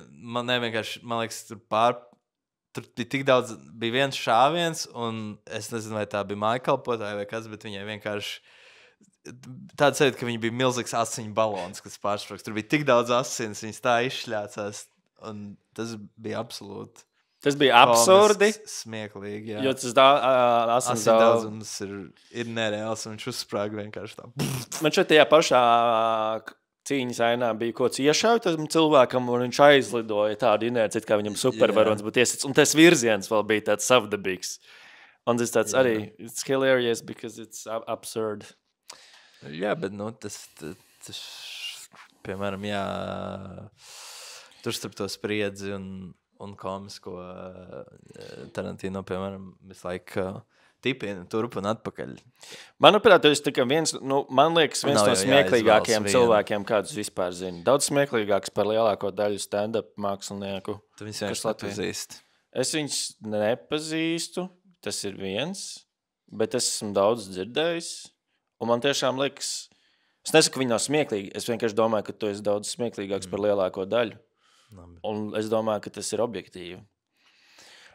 Speaker 3: Man liekas, tur bija tik daudz, bija viens šāviens, un es nezinu, vai tā bija mājkalpotāja vai kas, bet viņai vienkārši tāda sajūta, ka viņa bija milzīgs asiņu balons, kas pārsprāgs. Tur bija tik daudz asins, viņas tā izšļācās, un tas bija absolūti.
Speaker 2: Tas bija absurdi,
Speaker 3: smieklīgi, jā.
Speaker 2: jo tas asins
Speaker 3: Asins daudzums ir nereāls, un viņš uzsprāga vienkārši tā.
Speaker 2: Man šeit tajā pašā cīņas ainā bija kaut kāds iešauj tam cilvēkam, un viņš aizlidoja tādu inerci, kā viņam supervarons būtu iesits, un tas virziens vēl bija tāds savdabīgs. Un tas tāds arī, it's hilarious because it's absurd.
Speaker 3: Jā, bet, tas piemēram, tur starp to spriedzi un komisko Tarantino, piemēram, visu laiku tipina turp un atpakaļ.
Speaker 2: Manuprāt, tas ir viens, man liekas, viens no smieklīgākajiem cilvēkiem, kādus vispār zinu. Daudz smieklīgāks par lielāko daļu stand-up mākslinieku.
Speaker 3: Tu viņus vienkārši nepazīsti.
Speaker 2: Es viņus nepazīstu, tas ir viens, bet es esmu daudz dzirdējis. Un man tiešām liekas, es nesaku, ka viņi nav smieklīgi, es vienkārši domāju, ka tu esi daudz smieklīgāks par lielāko daļu. Un es domāju, ka tas ir objektīvi.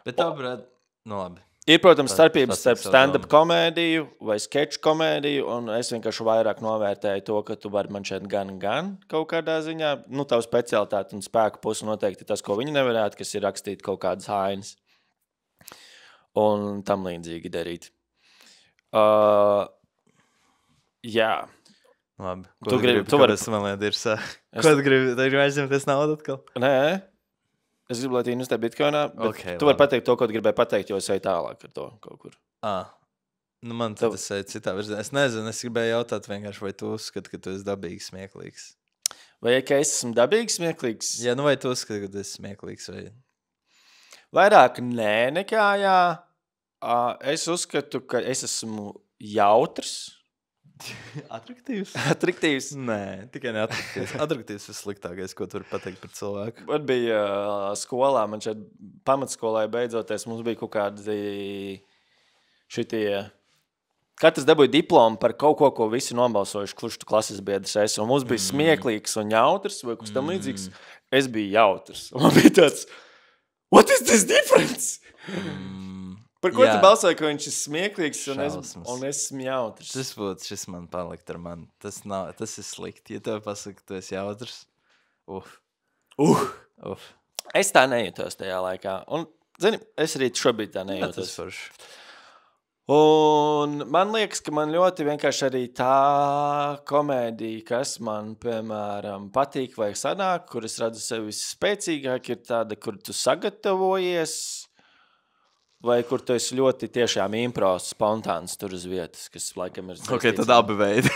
Speaker 3: Bet tavuprāt, labi.
Speaker 2: Ir, protams, starpības starp stand-up komēdiju vai sketch komēdiju, un es vienkārši vairāk novērtēju to, ka tu vari man šeit gan kaut kādā ziņā, tavu specialitāti un spēku pusi noteikti tas, ko viņi nevarētu, kas ir rakstīt kaut kādas hainas un tam līdzīgi darīt. Jā.
Speaker 3: Labi.
Speaker 2: Tu gribi,
Speaker 3: kāpēc man lieta ir Ko tu gribi? Tu gribi aizņemties naudu atkal?
Speaker 2: Nē. Es gribu, lai tu investē bitcoinā, bet tu vari pateikt to, ko tu gribēji pateikt, jo es eju tālāk ar to kaut kur.
Speaker 3: Man tad es eju citā virzienā. Es nezinu, es gribēju jautāt vienkārši, vai tu uzskati, ka tu esi dabīgi smieklīgs?
Speaker 2: Vai ka es esmu dabīgi smieklīgs?
Speaker 3: Jā, vai tu uzskati, ka tu esi smieklīgs? Vai...
Speaker 2: Vairāk nē nekā jā. Es uzskatu, ka es esmu jautrs.
Speaker 3: Atraktīvs? Nē, tikai neatraktīvs. Atraktīvs ir sliktākais, ko tu vari pateikt par cilvēku.
Speaker 2: Man bija skolā, man šeit pamatskolā beidzoties, mums bija kaut kādi šitie... Katrs dabūja diplomu par kaut ko visi nobalsojuši, kurš tu klases biedrs esi. Un mums bija smieklīgs un jautrs, vai kas tam līdzīgs. Es biju jautrs. Un man bija tāds, what is this difference? Par ko tu balsoji, ka viņš ir smieklīgs un es esmu jautrs?
Speaker 3: Šis man palikt ar mani. Tas ir slikti. Ja tev pasaka, ka tu esi jautrs,
Speaker 2: Es tā nejūtos tajā laikā. Un, zini, es arī šobrīd tā nejūtos. Un man liekas, ka man ļoti vienkārši arī tā komēdija, kas man, piemēram, patīk vai sanāk, kur es redzu sevi spēcīgāk, ir tāda, kur tu sagatavojies, vai kur tu esi ļoti tiešām impro spontāns tur uz vietas, kas laikam ir...
Speaker 3: Ok, tad abi veidi.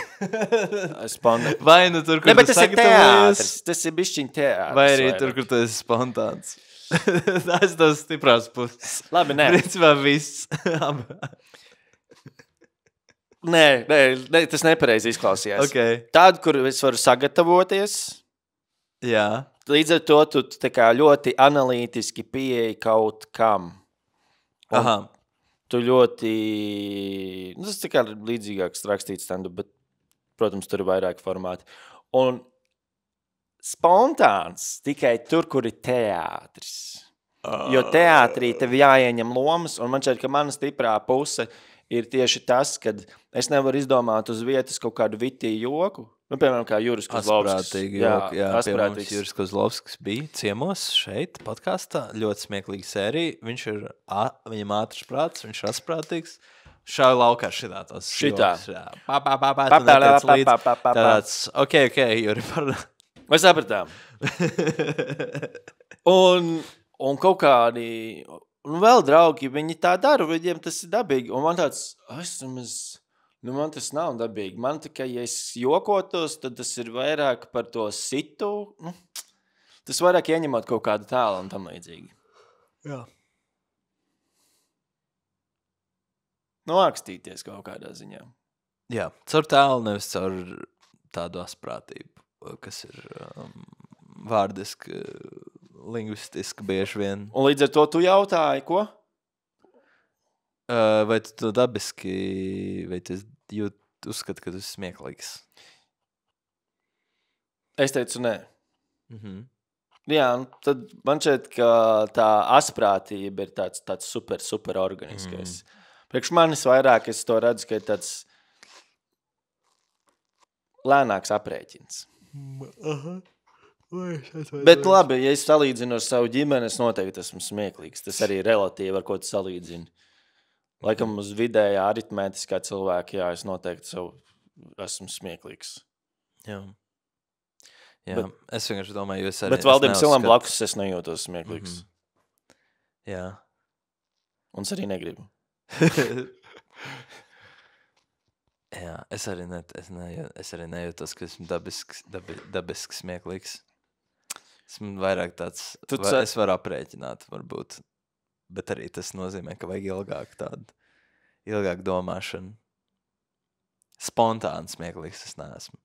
Speaker 3: Vai nu tur, kur tu sagatavojies?
Speaker 2: Tas ir bišķiņ teātris.
Speaker 3: Vai arī tur, kur tu esi spontāns. Tas tās stiprās puses.
Speaker 2: Labi, nē.
Speaker 3: Principā viss.
Speaker 2: Nē, tas nepareizi izklausījās.
Speaker 3: Okay.
Speaker 2: Tādu, kur es varu sagatavoties.
Speaker 3: Jā.
Speaker 2: Līdz ar to tu tā kā ļoti analītiski pieeji kaut kam.
Speaker 3: Aha.
Speaker 2: Tu ļoti... Tas tā kā līdzīgāks rakstīts stand-up, bet, protams, tur ir vairāk formāti. Un spontāns tikai tur, kur ir teātris. Jo teātrī tev jāieņem lomas, un man šķiet, ka mana stiprā puse ir tieši tas, kad es nevaru izdomāt uz vietas kaut kādu vitīju joku. Piemēram, kā Juris Kozlovskis.
Speaker 3: Jā, piemēram, Juris Kozlovskis bija ciemos šeit, podkastā. Ļoti smieklīga sērija. Viņam ātrs prāts, viņš ir asprātīgs. Šādi laukā šitā tos
Speaker 2: Šitā.
Speaker 3: joks, jā. Tu netiec līdz. Tāds, ok, Juri, parunā.
Speaker 2: Vai sapratām? Un kaut kādi, un vēl draugi, viņi tā dara, viņiem tas ir dabīgi. Un man tāds, man tas nav dabīgi. Man tikai, ja es jokotos, tad tas ir vairāk par to situ. Tas vairāk ieņemot kaut kādu tēlu un tam līdzīgi.
Speaker 3: Jā.
Speaker 2: Noakstīties kaut kādā ziņā.
Speaker 3: Jā, caur tēlu, nevis caur tādu asprātību, kas ir vārdiski, lingvistiski bieži vien.
Speaker 2: Un līdz ar to tu jautāji, ko?
Speaker 3: Vai tu dabiski, vai tu uzskati, ka tu esi smieklīgs?
Speaker 2: Es teicu, nē.
Speaker 3: Mhm.
Speaker 2: Jā, tad man šķiet, ka tā asprātība ir tāds super organiskais. Priekš manis vairāk es to redzu, ka ir tāds lēnāks aprēķins. Bet labi, ja es salīdzinu ar savu ģimeni, es noteikti esmu smieklīgs. Tas arī relatīvi, ar ko tu salīdzini. Laikam uz vidējā aritmētiskā cilvēka, jā, es noteikti esmu smieklīgs.
Speaker 3: Jā. Es vienkārši domāju, jo es arī...
Speaker 2: Bet Valdim Silam blakus es nejūtos smieklīgs.
Speaker 3: Jā.
Speaker 2: Un es arī negribu.
Speaker 3: Jā, es arī nejūtos, ka esmu dabiski smieklīgs. Esmu vairāk tāds... Es varu aprēķināt, varbūt. Bet arī tas nozīmē, ka vajag ilgāk domāšanu. Spontāni smieklīgs es neesmu.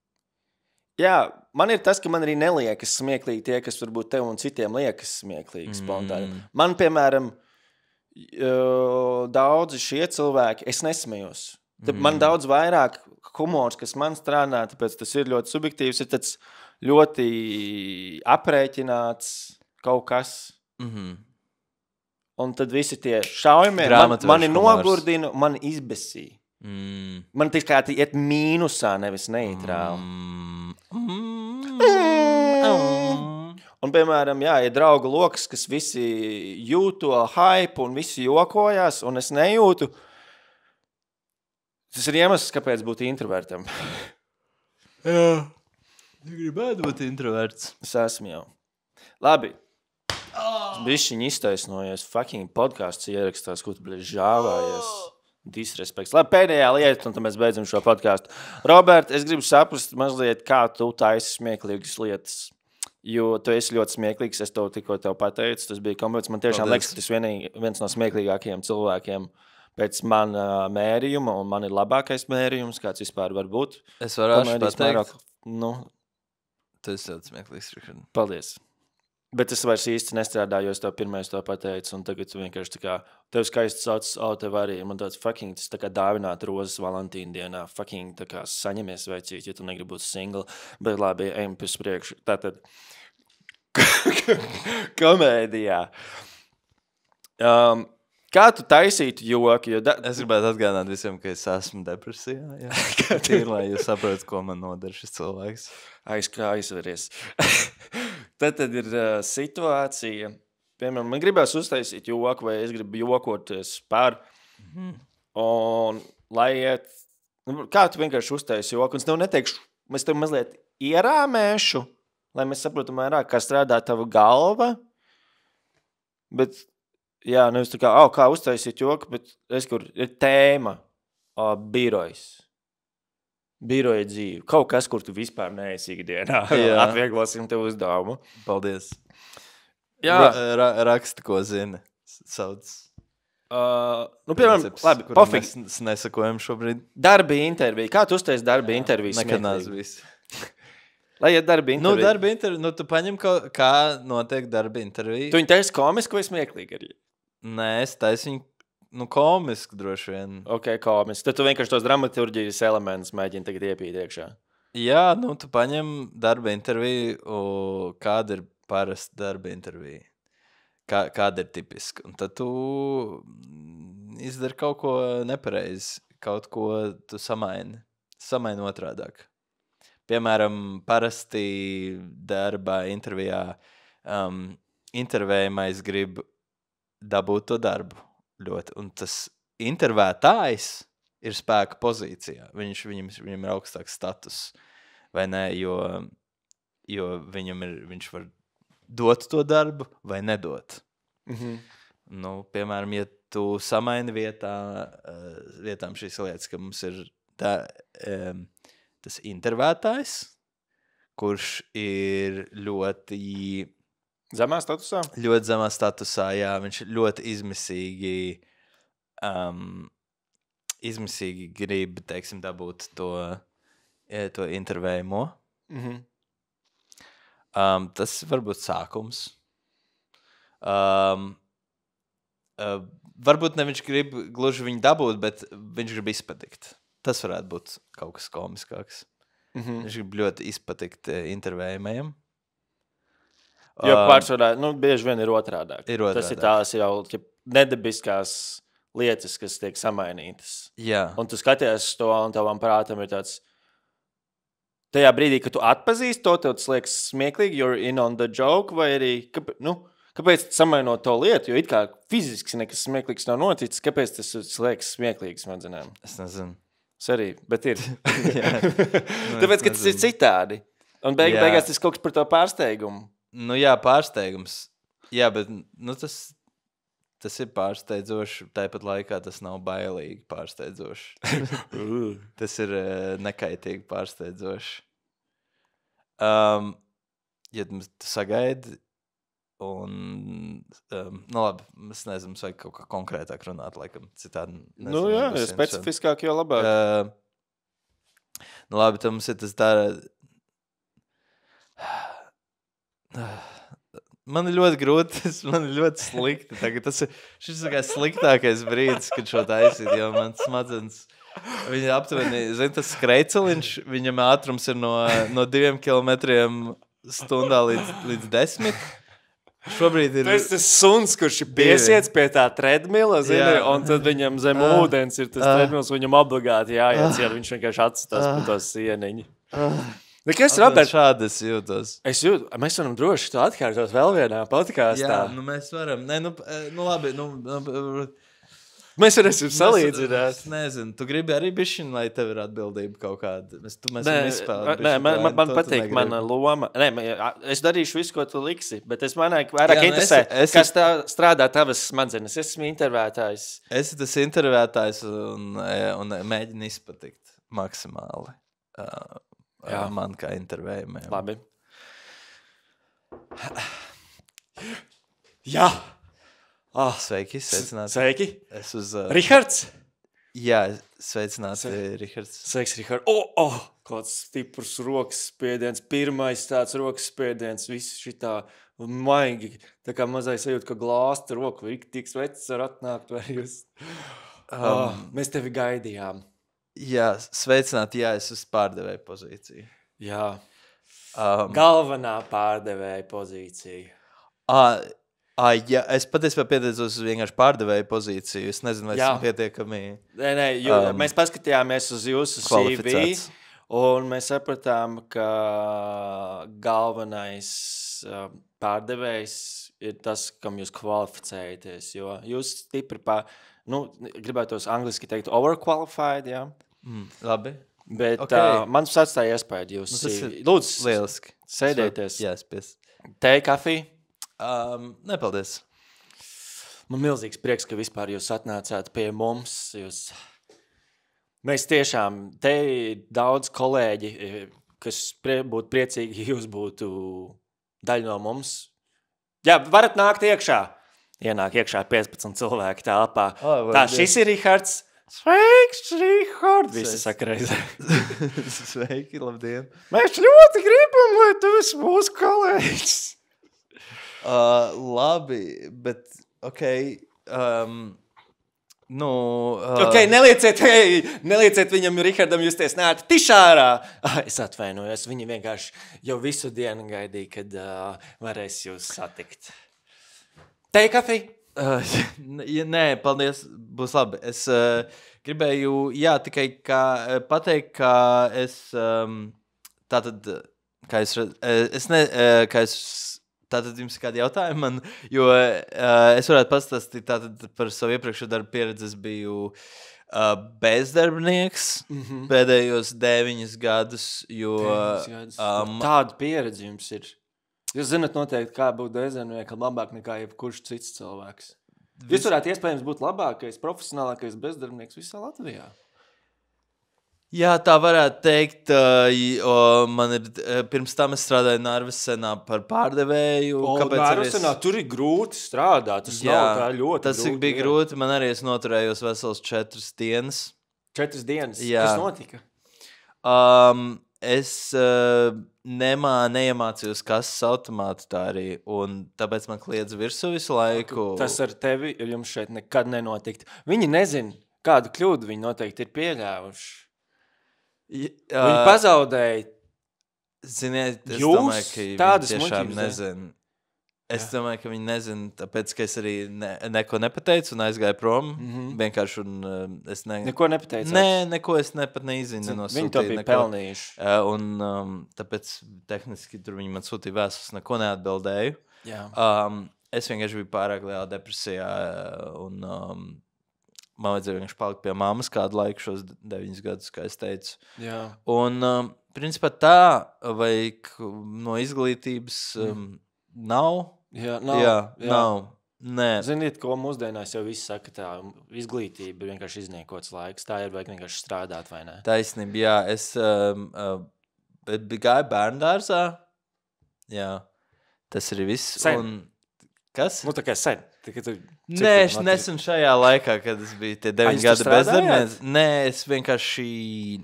Speaker 2: Jā, man ir tas, ka man arī neliekas smieklīgi tie, kas varbūt tev un citiem liekas smieklīgi spontāni. Man, piemēram, daudzi šie cilvēki, es nesmējos. Man daudz vairāk humors, kas man strādā, tāpēc tas ir ļoti subjektīvs, ir tāds ļoti aprēķināts kaut kas. Un tad visi tie šaujamie mani nogurdina, mani izbesī. Man tik kā iet mīnusā, nevis neitrāli. Un, piemēram, jā, ir draugu loks, kas visi jūt to hype un visi jokojās, un es nejūtu. Tas ir iemesls, kāpēc būt introvertam.
Speaker 3: Jā. Gribētu būt introverts.
Speaker 2: Es esmu jau. Labi. Bišķiņ iztaisnojies. Fucking podcasts ierakstās, ko tu žāvājies. Disrespekts. Labi, pēdējā lieta, un tad mēs beidzam šo podcastu. Robert, es gribu saprast mazliet, kā tu taisi smieklīgas lietas. Jo tu esi ļoti smieklīgs, es to tikko tev pateicu. Tas bija kompliments. Man tiešām liekas, ka tas viens no smieklīgākajiem cilvēkiem pēc mana mērījuma, un man ir labākais mērījums, kāds vispār var būt.
Speaker 3: Es varētu pateikt. Tu esi ļoti smieklīgs, Richard.
Speaker 2: Paldies. Bet es vairs īsti nestrādāju, jo es tev pirmais to pateicu, un tagad tu vienkārši tā kā, tev skaisti sauc, tev arī, man tāds fucking, tas tā kā dāvināt rozes Valentīna dienā, fucking tā kā saņemies veicīt, ja tu negribi būt single, bet labi, ejam pēc priekšu. Tātad, komēdijā. Kā tu taisītu joku?
Speaker 3: Es gribētu atgādināt visiem, ka es esmu depresijā, jā. Tīri, lai jūs saprotat, ko man nodara šis cilvēks.
Speaker 2: Aizveries. Tad ir situācija, piemēram, man gribēs uztaisīt joku, vai es gribu jokoties par, un lai iet, kā tu vienkārši uztaisi joku, un es tev neteikšu, es tev mazliet ierāmēšu, lai mēs saprotam vairāk, kā strādā tava galva, bet, jā, nevis tā kā, kā uztaisīt joku, bet es, kur ir tēma, birojs. Biroja dzīve. Kaut kas, kur tu vispār neesi ikdienā. Atvieglosim tev uzdevumu.
Speaker 3: Paldies.
Speaker 2: Jā.
Speaker 3: Raksti, ko zini. Sauc.
Speaker 2: Piemēram, labi, pofīgi.
Speaker 3: Mēs nesakojam šobrīd.
Speaker 2: Darba intervija. Kā tu uztaisi darba interviju?
Speaker 3: Nekad neesmu bijis.
Speaker 2: Lai iet darba interviju.
Speaker 3: Darba interviju. Tu paņem, kā notiek darba intervija.
Speaker 2: Tu viņu taisi komisku vai smieklīgi arī?
Speaker 3: Nē, es taisu viņu komiski droši vien.
Speaker 2: Ok, komiski. Tad tu vienkārši tos dramaturģijas elementus mēģini tagad iepīt iekšā.
Speaker 3: Jā, tu paņem darba interviju, kāda ir parasta darba intervija. Kāda ir tipiska. Un tad tu izdari kaut ko nepareizi. Kaut ko tu samaini. Samaini otrādāk. Piemēram, parasti darba intervijā intervējamais grib dabūt to darbu. Ļoti, un tas intervētājs ir spēka pozīcijā. Viņam ir augstāks status, vai ne? Jo viņš var dot to darbu vai nedot. Nu, piemēram, ja tu samaini vietām šīs lietas, ka mums ir tas intervētājs, kurš ir ļoti
Speaker 2: Zemā statusā?
Speaker 3: Ļoti zemā statusā, jā. Viņš ļoti izmisīgi grib, teiksim, dabūt to intervējumu. Tas var būt sākums. Varbūt ne viņš grib gluži viņu dabūt, bet viņš grib izpatikt. Tas varētu būt kaut kas komiskāks. Viņš grib ļoti izpatikt intervējumajam.
Speaker 2: Jo pārsvarā, bieži vien ir otrādāk. Tas ir tās jau nedabiskās lietas, kas tiek samainītas.
Speaker 3: Jā.
Speaker 2: Un tu skaties to, un tavam prātam ir tāds, tajā brīdī, kad tu atpazīsti to, tev tas liekas smieklīgi, you're in on the joke, vai arī, kāpēc samainot to lietu, jo it kā fiziski nekas smieklīgs nav noticis, kāpēc tas liekas smieklīgs smadzenēm?
Speaker 3: Es nezinu.
Speaker 2: Es arī, bet ir. Tāpēc, ka tas ir citādi. Un beigās tas kaut kas par to pārsteigumu.
Speaker 3: Nu jā, pārsteigums. Jā, bet tas ir pārsteidzoši. Tāpat laikā tas nav bailīgi pārsteidzoši. Tas ir nekaitīgi pārsteidzoši. Ja tu sagaidi un... labi, es nezinu, vajag kaut kā konkrētāk runāt, laikam. Citādi nezinu,
Speaker 2: jā, specifiskāk jau labāk.
Speaker 3: Labi, tad mums ir tas tā... Man ir ļoti grūti, man ir ļoti slikti. Tagad šis ir sliktākais brīdis, kad šo taisīt, jo man smadzenes... Viņa aptuveni, tas skrejceliņš, viņam ātrums ir no 2 kilometriem stundā līdz 10. Šobrīd ir...
Speaker 2: Tas suns, kurš ir piesiets pie tā treadmila, zini, un tad viņam zem ūdens ir tas treadmils, viņam obligāti jāiet, ja viņš vienkārši atstās par to sieniņu. Nekas, Robert,
Speaker 3: šādi es jūtos.
Speaker 2: Es jūtu, mēs varam droši to atkārtot vēl vienā podkāstā.
Speaker 3: Jā, mēs varam. Nē, labi.
Speaker 2: Mēs varēsim salīdzināt.
Speaker 3: Es nezinu, tu gribi arī bišķiņ, lai tev ir atbildība kaut kāda. Mēs varam izspēlēt.
Speaker 2: Nē, man patīk mana loma. Nē, es darīšu visu, ko tu liksi, bet es manāju, vairāk interesē, kas strādā tavas smadzenes. Es esmu intervētājs.
Speaker 3: Esi tas intervētājs un mēģini izpatikt maksimāli. Man kā intervējumiem.
Speaker 2: Labi. Jā.
Speaker 3: Sveiki, sveicināti.
Speaker 2: Sveiki.
Speaker 3: Es uz...
Speaker 2: Rihards?
Speaker 3: Jā, sveicināti, Rihards.
Speaker 2: Sveiks, Rihard. Kāds stiprs rokas spiediens. Pirmais tāds rokas spiediens. Viss šitā maigi. Tā kā mazai sajūt, ka glāsta roku. Tik svecis var atnākt vai jūs. Mēs tevi gaidījām.
Speaker 3: Jā, sveicināti, jā, es uz pārdevēju pozīciju.
Speaker 2: Jā. Galvenā pārdevēja pozīcija.
Speaker 3: Jā, es patiesībā pieteicos uz vienkārši pārdevēju pozīciju. Es nezinu, vai esmu pietiekami...
Speaker 2: Nē, mēs paskatījāmies uz jūsu CV, un mēs sapratām, ka galvenais pārdevējs ir tas, kam jūs kvalificējaties, jo jūs stipri gribētos angliski teikt overqualified, jā.
Speaker 3: Labi.
Speaker 2: Bet man atstāja iespēju jūs. Lūdzu,
Speaker 3: lieliski.
Speaker 2: Sēdieties.
Speaker 3: Jā, spies.
Speaker 2: Tei, kafija?
Speaker 3: Nepaldies.
Speaker 2: Man milzīgs prieks, ka vispār jūs atnācāt pie mums. Mēs tiešām, te ir daudz kolēģi, kas būtu priecīgi, ja jūs būtu daļa no mums. Jā, varat nākt iekšā. Ienāk iekšā 15 cilvēki telpā. Šis ir Rihards. Sveiks, Rihard! Visi saka reizē.
Speaker 3: Sveiki, labdien.
Speaker 2: Mēs ļoti gribam, lai tu esi mūsu kolēģis.
Speaker 3: Labi, bet,
Speaker 2: nelieciet viņam, Rihardam, justies nāti tišārā. Es atvainojos, viņi vienkārši jau visu dienu gaidīja, kad varēs jūs satikt. Tei, kafija?
Speaker 3: Nē, paldies, būs labi. Es gribēju, tikai pateikt, ka es tātad, kā es Tātad jums ir kādi jautājumi man, jo es varētu pastāstīt tātad par savu iepriekšējo darbu pieredzi. Es biju bezdarbnieks pēdējos 9 gadus, jo...
Speaker 2: Tāda pieredze jums ir. Jūs zināt noteikti, kā būt bezdarbniekam labāk nekā jebkurš cits cilvēks. Jūs varētu iespējams būt labākais, profesionālākais bezdarbnieks visā Latvijā.
Speaker 3: Jā, tā varētu teikt. Man ir, pirms tam es strādāju Narvesenā par pārdevēju.
Speaker 2: Narvesenā tur ir grūti strādāt. Tas nav tā ļoti
Speaker 3: tas
Speaker 2: grūti.
Speaker 3: Tas bija grūti. Man arī es noturējos vesels 4 dienas.
Speaker 2: 4 dienas?
Speaker 3: Jā.
Speaker 2: Kas notika?
Speaker 3: Es neiemācījos kases automātu tā arī, un tāpēc man kliedz virsū visu laiku.
Speaker 2: Tas ar tevi jums šeit nekad nenotikt. Viņi nezina, kādu kļūdu viņi noteikti ir pieļāvuši. Viņi pazaudēja.
Speaker 3: Ziniet, es domāju, ka viņi tiešām nezinu. Es domāju, ka viņi nezinu, tāpēc, ka es arī neko nepateicu un aizgāju prom. Vienkārši es
Speaker 2: neko nepateicu?
Speaker 3: Nē, neko es pat neizziņu.
Speaker 2: Viņi to bija pelnījuši.
Speaker 3: Un tāpēc tehniski tur viņi man sūtīja vēstules, neko neatbildēju.
Speaker 2: Jā.
Speaker 3: Es vienkārši biju pārāk lielā depresijā un... Man vajadzēja vienkārši palikt pie mammas kādu laiku šos 9 gadus, kā es teicu.
Speaker 2: Jā.
Speaker 3: Un, principā tā, vajag no izglītības nav.
Speaker 2: Jā, nav.
Speaker 3: Jā, nav. Nē.
Speaker 2: Ziniet, ko mūsdienās jau viss saka, tā izglītība ir vienkārši izniekots laiks. Tā ir vajag vienkārši strādāt, vai ne?
Speaker 3: Taisnība, jā. Es gāju bērndārzā. Jā. Tas arī viss.
Speaker 2: Sen.
Speaker 3: Un... Kas?
Speaker 2: Nu, tā kā sen.
Speaker 3: Nē, es nesen šajā laikā, kad es biju tie 9 gadi bezdarbnieks. Nē, es vienkārši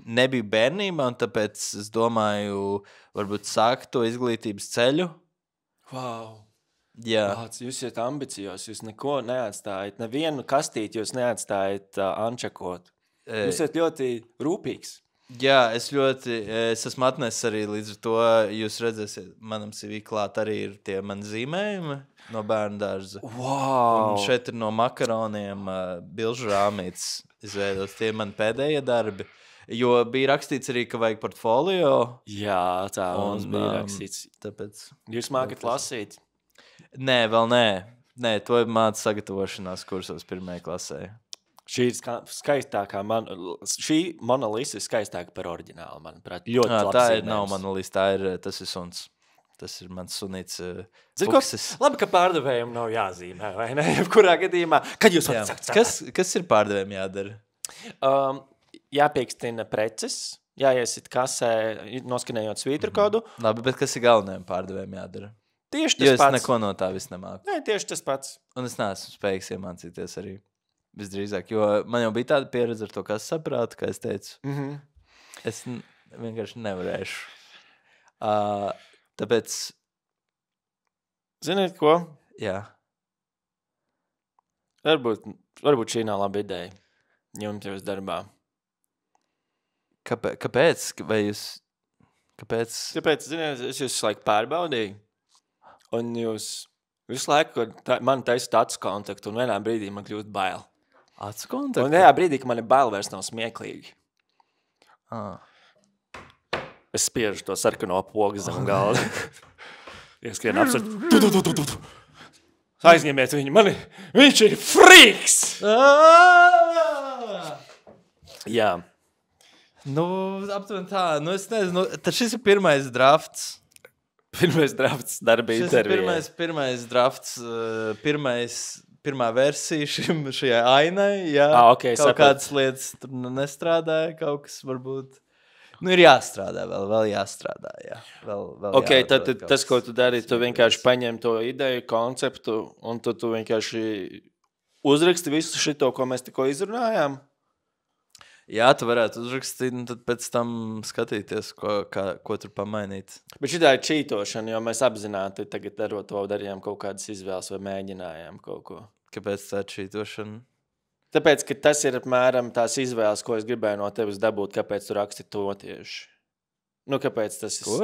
Speaker 3: nebiju bērnībā, un tāpēc es domāju, varbūt sākt to izglītības ceļu.
Speaker 2: Wow.
Speaker 3: Jā.
Speaker 2: Jūs esat ambicios, jūs neko neatstājat, nevienu kastīti jūs neatstājat ančakot. Jūs esat ļoti rūpīgs.
Speaker 3: Jā, es esmu atnesis arī līdz ar to, jūs redzēsiet, manam CV klāt arī ir tie mani zīmējumi no bērnu dārza.
Speaker 2: Wow!
Speaker 3: Un šeit ir no makaroniem bilžu rāmītes izveidots. Tie mani pēdējie darbi, jo bija rakstīts arī, ka vajag portfolio.
Speaker 2: Jā, tā mums bija rakstīts.
Speaker 3: Tāpēc...
Speaker 2: Jūs mākat lasīt?
Speaker 3: Nē, vēl nē. Nē, to ir māca sagatavošanās kursos 1. klasē.
Speaker 2: Šī ir skaistākā, šī Mona Lisa ir skaistāka par oriģinālu, manuprāt. Ļoti labs
Speaker 3: tā
Speaker 2: zīmējums.
Speaker 3: Nav Mona Lisa, tas ir suns. Tas ir mans sunīts fuksis.
Speaker 2: Labi, ka pārdevējiem nav jāzīmē, vai ne? Kurā gadījumā? Kad jūs varat sakt?
Speaker 3: Kas ir pārdevējiem jādara?
Speaker 2: Jāpiekstina preces, jāiesit kasē, noskanējot svītru kodu.
Speaker 3: Labi, bet kas ir galvenajiem pārdevējiem jādara?
Speaker 2: Tieši tas pats.
Speaker 3: Jo es neko no tā viss nemāku.
Speaker 2: Nē, tieši tas pats.
Speaker 3: Un es neesmu spējīgs iemācīties arī. Visdrīzāk, jo man jau bija tāda pieredze ar to, kas saprātu, kā es teicu. Es vienkārši nevarēšu. Tāpēc...
Speaker 2: Ziniet ko?
Speaker 3: Jā.
Speaker 2: Varbūt šī nav laba ideja. Jums jūs darbā.
Speaker 3: Kāpēc? Vai jūs... Kāpēc?
Speaker 2: Tāpēc, ziniet, es jūs laiku pārbaudīju. Un jūs visu laiku man taisat acu kontaktu, un vienā brīdī man kļūst bail.
Speaker 3: Acu kontaktu?
Speaker 2: Un vienā brīdī, ka man ir bail, vairs nav smieklīgi. Es spiežu to sarkano pogu zem galda. Ieskrien apsver. Aizņemiet viņu, viņš ir friks! Jā.
Speaker 3: Nu, aptuveni tā. Nu, es nezinu, tad šis ir pirmais drafts.
Speaker 2: Pirmais drafts darba intervijā.
Speaker 3: Šis ir pirmais drafts, pirmā versija šajā ainai. Jā,
Speaker 2: okay,
Speaker 3: kaut kādas lietas tur nestrādāja, kaut kas varbūt... Nu, ir jāstrādā, vēl jāstrādā, jā. Vēl
Speaker 2: ok, tad tas, ko tu dari, tu vienkārši paņem to ideju, konceptu, un tad tu vienkārši uzraksti visu šito, ko mēs tikko izrunājām?
Speaker 3: Jā, tu varētu uzrakstīt, un tad pēc tam skatīties, ko tur pamainīt.
Speaker 2: Bet šitā ir čītošana, jo mēs apzināti tagad darot to darījām kaut kādas izvēles vai mēģinājām kaut ko.
Speaker 3: Kāpēc tā ir čītošana?
Speaker 2: Tāpēc, ka tas ir apmēram tās izvēles, ko es gribēju no tevis dabūt, kāpēc tu raksti to tieši. Nu, kāpēc tas ir?
Speaker 3: Ko?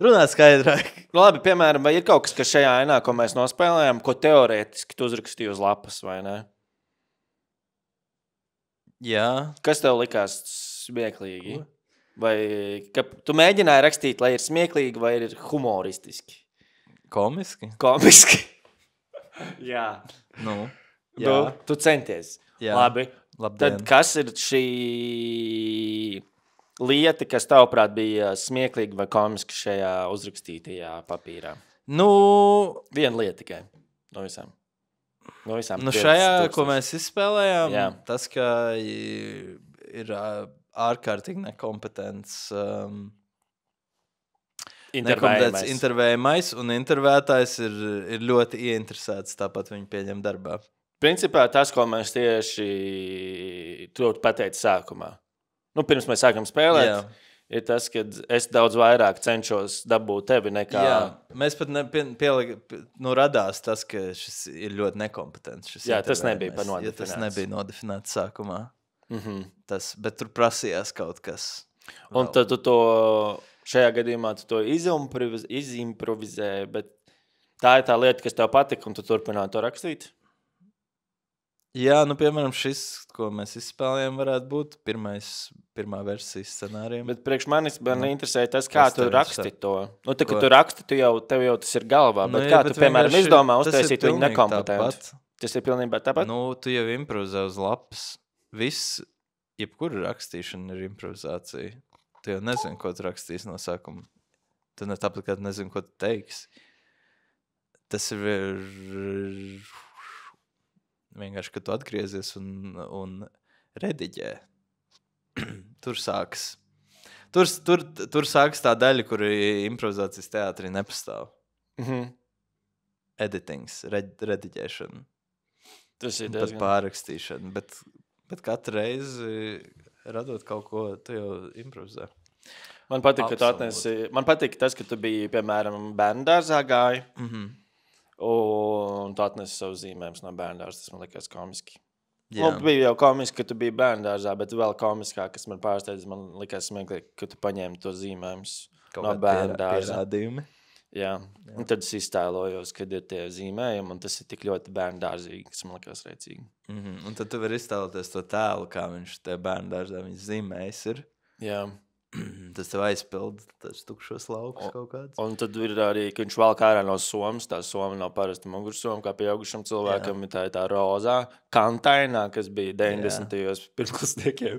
Speaker 3: Runā skaidrāk.
Speaker 2: Nu, labi, piemēram, vai ir kaut kas, kas šajā ainā, ko mēs nospēlējām, ko teorētiski tu uzrakstīji uz lapas, vai ne?
Speaker 3: Jā.
Speaker 2: Kas tev likās smieklīgi? Vai tu mēģināji rakstīt, lai ir smieklīgi vai ir humoristiski?
Speaker 3: Komiski?
Speaker 2: Komiski. Jā.
Speaker 3: Nu,
Speaker 2: Tu centies.
Speaker 3: Jā.
Speaker 2: Labi.
Speaker 3: Labdien.
Speaker 2: Tad kas ir šī lieta, kas tavuprāt bija smieklīga vai komiska šajā uzrakstītajā papīrā?
Speaker 3: Nu,
Speaker 2: Viena lieta tikai no visām. No visām
Speaker 3: nu
Speaker 2: 50
Speaker 3: šajā,
Speaker 2: tūkstoši.
Speaker 3: ko mēs izspēlējām,
Speaker 2: Jā.
Speaker 3: tas, ka ir ārkārtīgi nekompetents intervējamais, un intervētājs ir ļoti ieinteresēts, tāpat viņu pieņem darbā.
Speaker 2: Principā tas, ko mēs tieši tu pateici sākumā. Nu, pirms mēs sākam spēlēt,
Speaker 3: Jā.
Speaker 2: ir tas, ka es daudz vairāk cenšos dabūt tevi nekā...
Speaker 3: Jā, mēs pat radās tas, ka šis ir ļoti nekompetents.
Speaker 2: Jā, tas nebija par
Speaker 3: nodefinēts. Ja tas
Speaker 2: nodefinēts.
Speaker 3: nebija nodefinēts sākumā.
Speaker 2: Mhm.
Speaker 3: Bet tur prasījās kaut kas.
Speaker 2: Un tad tu to, šajā gadījumā tu to izimprovizēji, bet tā ir tā lieta, kas tev patika, un tu turpināji to rakstīt?
Speaker 3: Jā, nu, piemēram, šis, ko mēs izspēlējām, varētu būt pirmā versija scenārijam.
Speaker 2: Bet priekš manis man interesē tas, kā
Speaker 3: kas
Speaker 2: tu
Speaker 3: tev
Speaker 2: raksti
Speaker 3: interesē?
Speaker 2: to. Nu, tā,
Speaker 3: Ko?
Speaker 2: kad tu raksti, tev jau tas ir galvā, bet kā tu, piemēram,
Speaker 3: vienkārši
Speaker 2: izdomā
Speaker 3: tas ir
Speaker 2: uztaisīt viņu
Speaker 3: pilnīgi
Speaker 2: nekompetentu?
Speaker 3: tāpat.
Speaker 2: Tas ir pilnībā tāpat?
Speaker 3: Nu, tu jau improvizē uz lapas. Viss, jebkura rakstīšana ir improvizācija. Tu jau nezini, ko tu rakstīsi no sākuma. Tu ne tāpat, kā tu nezini, ko tu teiksi. Tas ir vienkārši, kad tu atgriezies un rediģē. Tur sāks. Tur sāks tā daļa, kur improvizācijas teātrī nepastāv.
Speaker 2: Mhm.
Speaker 3: Editings, rediģēšana.
Speaker 2: Tas ir
Speaker 3: Pat
Speaker 2: diezgan...
Speaker 3: pārrakstīšana. Bet katru reizi, radot kaut ko, tu jau improvizē.
Speaker 2: Man patīk, ka tu atnesi... Man patīk tas, ka tu biji, piemēram, bērndārzā gāji, un tu atnesi savu zīmējumus no bērndārza. Tas man likās komiski.
Speaker 3: Jā.
Speaker 2: Nu, bija jau komiski, ka tu biji bērndārzā, bet vēl komiskāk, kas man pārsteidz, man likās smieklīgi, ka tu paņēmi to zīmējumus no bērndārza.
Speaker 3: Pierādījumi.
Speaker 2: Jā. Un tad es iztēlojos, kad ir tie zīmējumi, un tas ir tik ļoti bērndārzīgi, kas man likās rēcīgi.
Speaker 3: Un tad tu vari iztēloties to tēlu, kā viņš te bērndārzā viņš zīmējis ir.
Speaker 2: Jā.
Speaker 3: Tas tev aizpild tas tukšos laukus kaut kāds.
Speaker 2: Un tad ir arī, ka viņš valk ārā no somas, tā soma nav parasta mugursoma, kā pieaugušam cilvēkam, ir tā rozā kantainā, kas bija 90. pirmklasniekiem.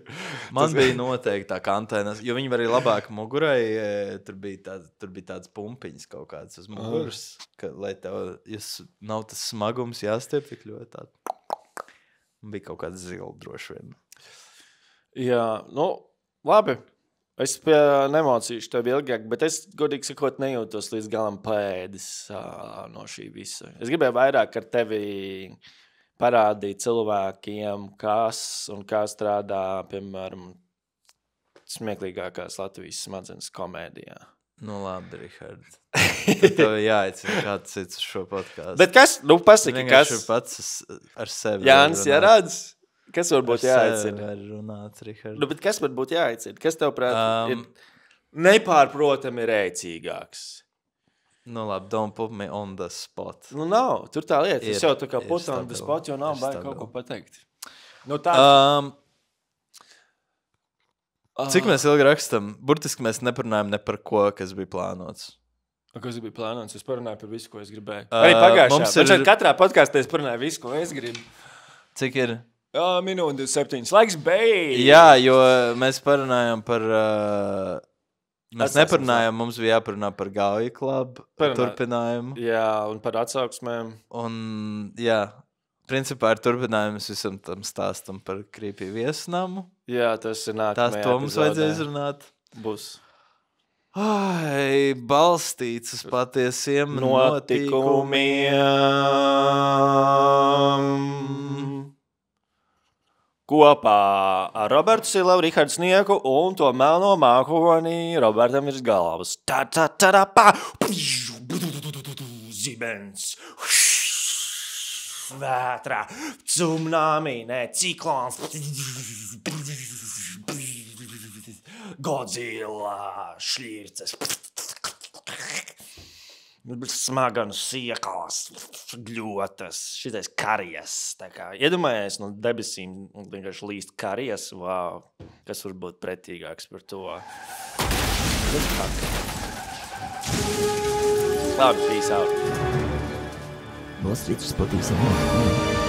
Speaker 3: Man bija noteikti tā kantaina, jo viņi var arī labāk mugurai, tur bija tāds pumpiņas kaut kāds uz muguras, ka, lai tev, nav tas smagums jāstiep tik ļoti tādu. Bija kaut kāds zila droši vien.
Speaker 2: Jā, nu, labi. Es nemocīšu tevi ilgāk, bet es, godīgi sakot, nejūtos līdz galam paēdis no šī visa. Es gribēju vairāk ar tevi parādīt cilvēkiem, kas un kā strādā, piemēram, smieklīgākās Latvijas smadzenes komēdijā.
Speaker 3: Nu labi, Rihard. Tad tev jāicina kāds cits uz šo podcastu.
Speaker 2: Bet kas? Nu, pasaki, kas?
Speaker 3: Vienkārši pats ar sevi.
Speaker 2: Jānis Jārāds? Kas varbūt jāaicina?
Speaker 3: Ar runāt, Rihard.
Speaker 2: Nu, bet kas varbūt jāaicina? Kas tev prāt ir nepārprotami rēcīgāks?
Speaker 3: Nu labi, don't put me on the spot.
Speaker 2: Nu nav, tur tā lieta. Es jau tā kā put on the spot, jo nav baigi kaut ko pateikt. Nu tā.
Speaker 3: Cik mēs ilgi rakstam? Burtiski mēs neparunājam ne par ko, kas bija plānots.
Speaker 2: Kas bija plānots? Es parunāju par visu, ko es gribēju. Arī pagājušā. Katrā podkāstā es parunāju visu, ko es gribu.
Speaker 3: Cik ir?
Speaker 2: Minūte 7. Laiks beidz.
Speaker 3: Jā, jo mēs parunājam par... Mēs neparunājam, mums bija jāparunā par Gauja klubu turpinājumu.
Speaker 2: Jā, un par atsauksmēm.
Speaker 3: Un, jā, principā ir turpinājums visam tam stāstam par creepy viesnamu.
Speaker 2: Jā, tas ir nākamajā
Speaker 3: to mums vajadzēja izrunāt.
Speaker 2: Būs.
Speaker 3: Ai, balstīts uz patiesiem notikumiem.
Speaker 2: Kopā ar Robertu Silavu, Rihardu Snieku un to melno mākoni Robertam virs galvas. Ta-ta-ta-ta-pa! Zibens! Vētrā! Tsunami! Nē, ciklons! Godzilla! Šļirces! smaganu siekals, gļotas, šitais karijas. Tā kā iedomājies no debesīm vienkārši līst karijas, wow, kas var būt pretīgāks par to. Labi, peace out.
Speaker 1: Wall Street par patīciem notikumiem.